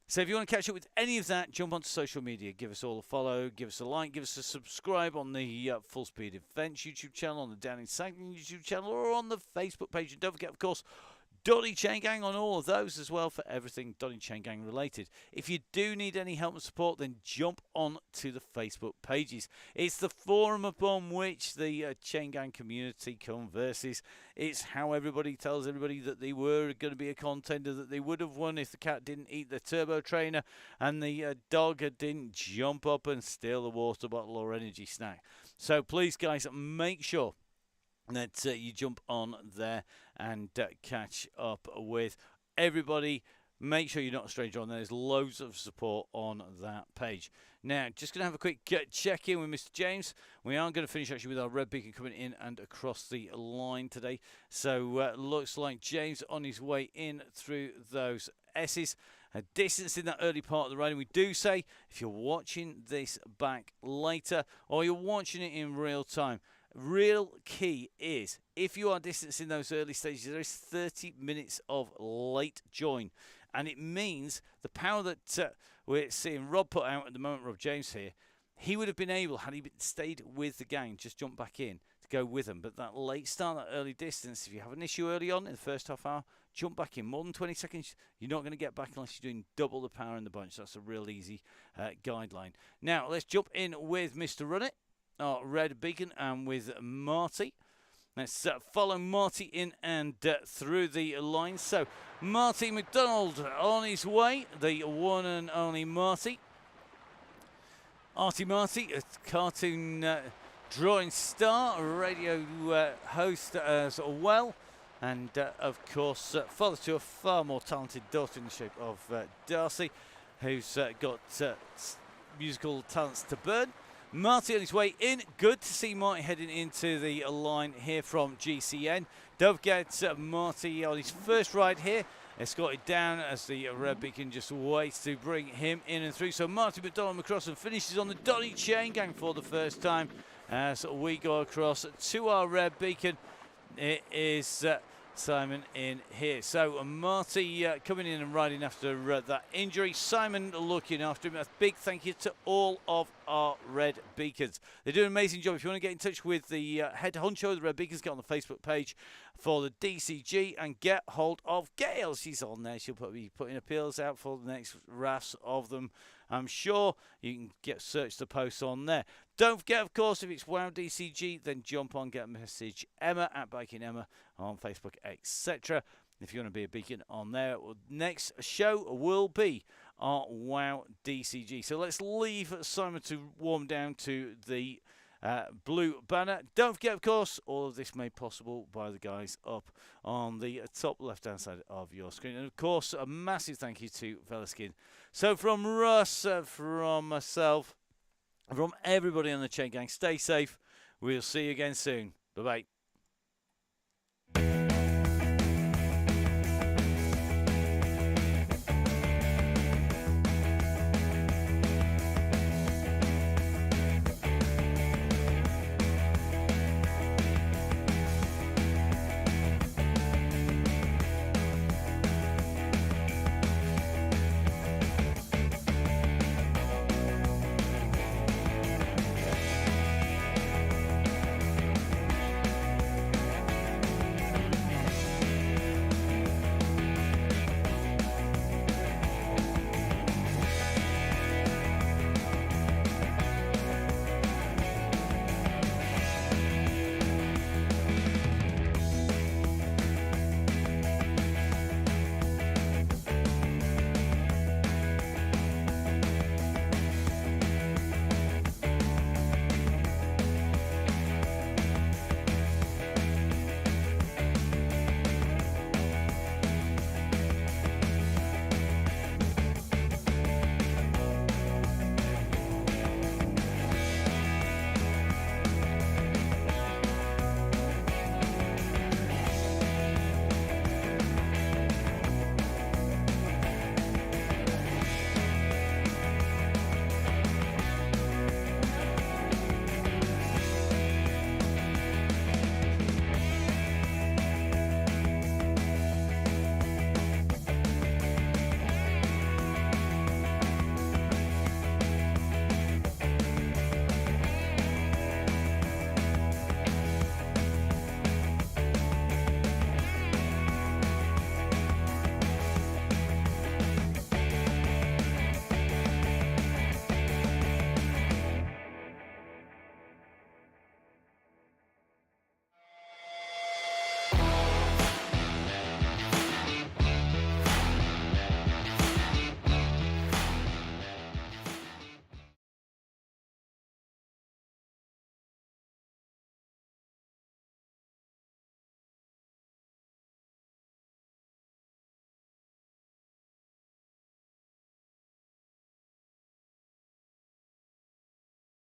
So if you want to catch up with any of that, jump onto social media. Give us all a follow, give us a like, give us a subscribe on the Full Speed Events YouTube channel, on the Down in Cycling YouTube channel, or on the Facebook page. And don't forget, of course, Donny Chaingang on all of those as well, for everything Donny Chaingang related. If you do need any help and support, then jump on to the Facebook pages. It's the forum upon which the Chaingang community converses. It's how everybody tells everybody that they were going to be a contender, that they would have won if the cat didn't eat the turbo trainer and the dog didn't jump up and steal the water bottle or energy snack. So please, guys, make sure that you jump on there and catch up with everybody. Make sure you're not a stranger on there. There's loads of support on that page. Now, just going to have a quick check-in with Mr. James. We are going to finish actually with our red beacon coming in and across the line today. So looks like James on his way in through those S's. A distance in that early part of the riding. We do say, if you're watching this back later or you're watching it in real time, real key is, if you are distancing those early stages, there is 30 minutes of late join. And it means the power that we're seeing Rob put out at the moment, Rob James here, he would have been able, had he stayed with the gang, just jump back in to go with them. But that late start, that early distance, if you have an issue early on in the first half hour, jump back in. More than 20 seconds, you're not going to get back unless you're doing double the power in the bunch. That's a real easy guideline. Now, let's jump in with Mr. Run It, our red beacon, and with Marty. Let's follow Marty in and through the line. So, Marty McDonald on his way, the one and only Marty. Artie Marty, a cartoon drawing star, a radio host as well. And, of course, father to a far more talented daughter in the shape of Darcy, who's got musical talents to burn. Marty on his way in. Good to see Marty heading into the line here from GCN. Don't forget Marty on his first ride here, escorted down as the red beacon just waits to bring him in and through. So Marty McDonald across and finishes on the Donny Chaingang for the first time as we go across to our red beacon. It is Simon in here. So Marty coming in and riding after that injury. Simon looking after him. A big thank you to all of our Red Beacons. They do an amazing job. If you want to get in touch with the head honcho of the Red Beacons, get on the Facebook page for the DCG and get hold of Gail. She's on there. She'll be putting appeals out for the next rafts of them. I'm sure you can search the posts on there. Don't forget, of course, if it's WOW DCG, then jump on, get a message Emma at Biking Emma on Facebook, etc. If you want to be a beacon on there. Next show will be our WOW DCG. So let's leave Simon to warm down to the blue banner. Don't forget, of course, all of this made possible by the guys up on the top left-hand side of your screen. And, of course, a massive thank you to Velaskin. So from Russ, from myself, from everybody on the Chaingang, stay safe. We'll see you again soon. Bye-bye.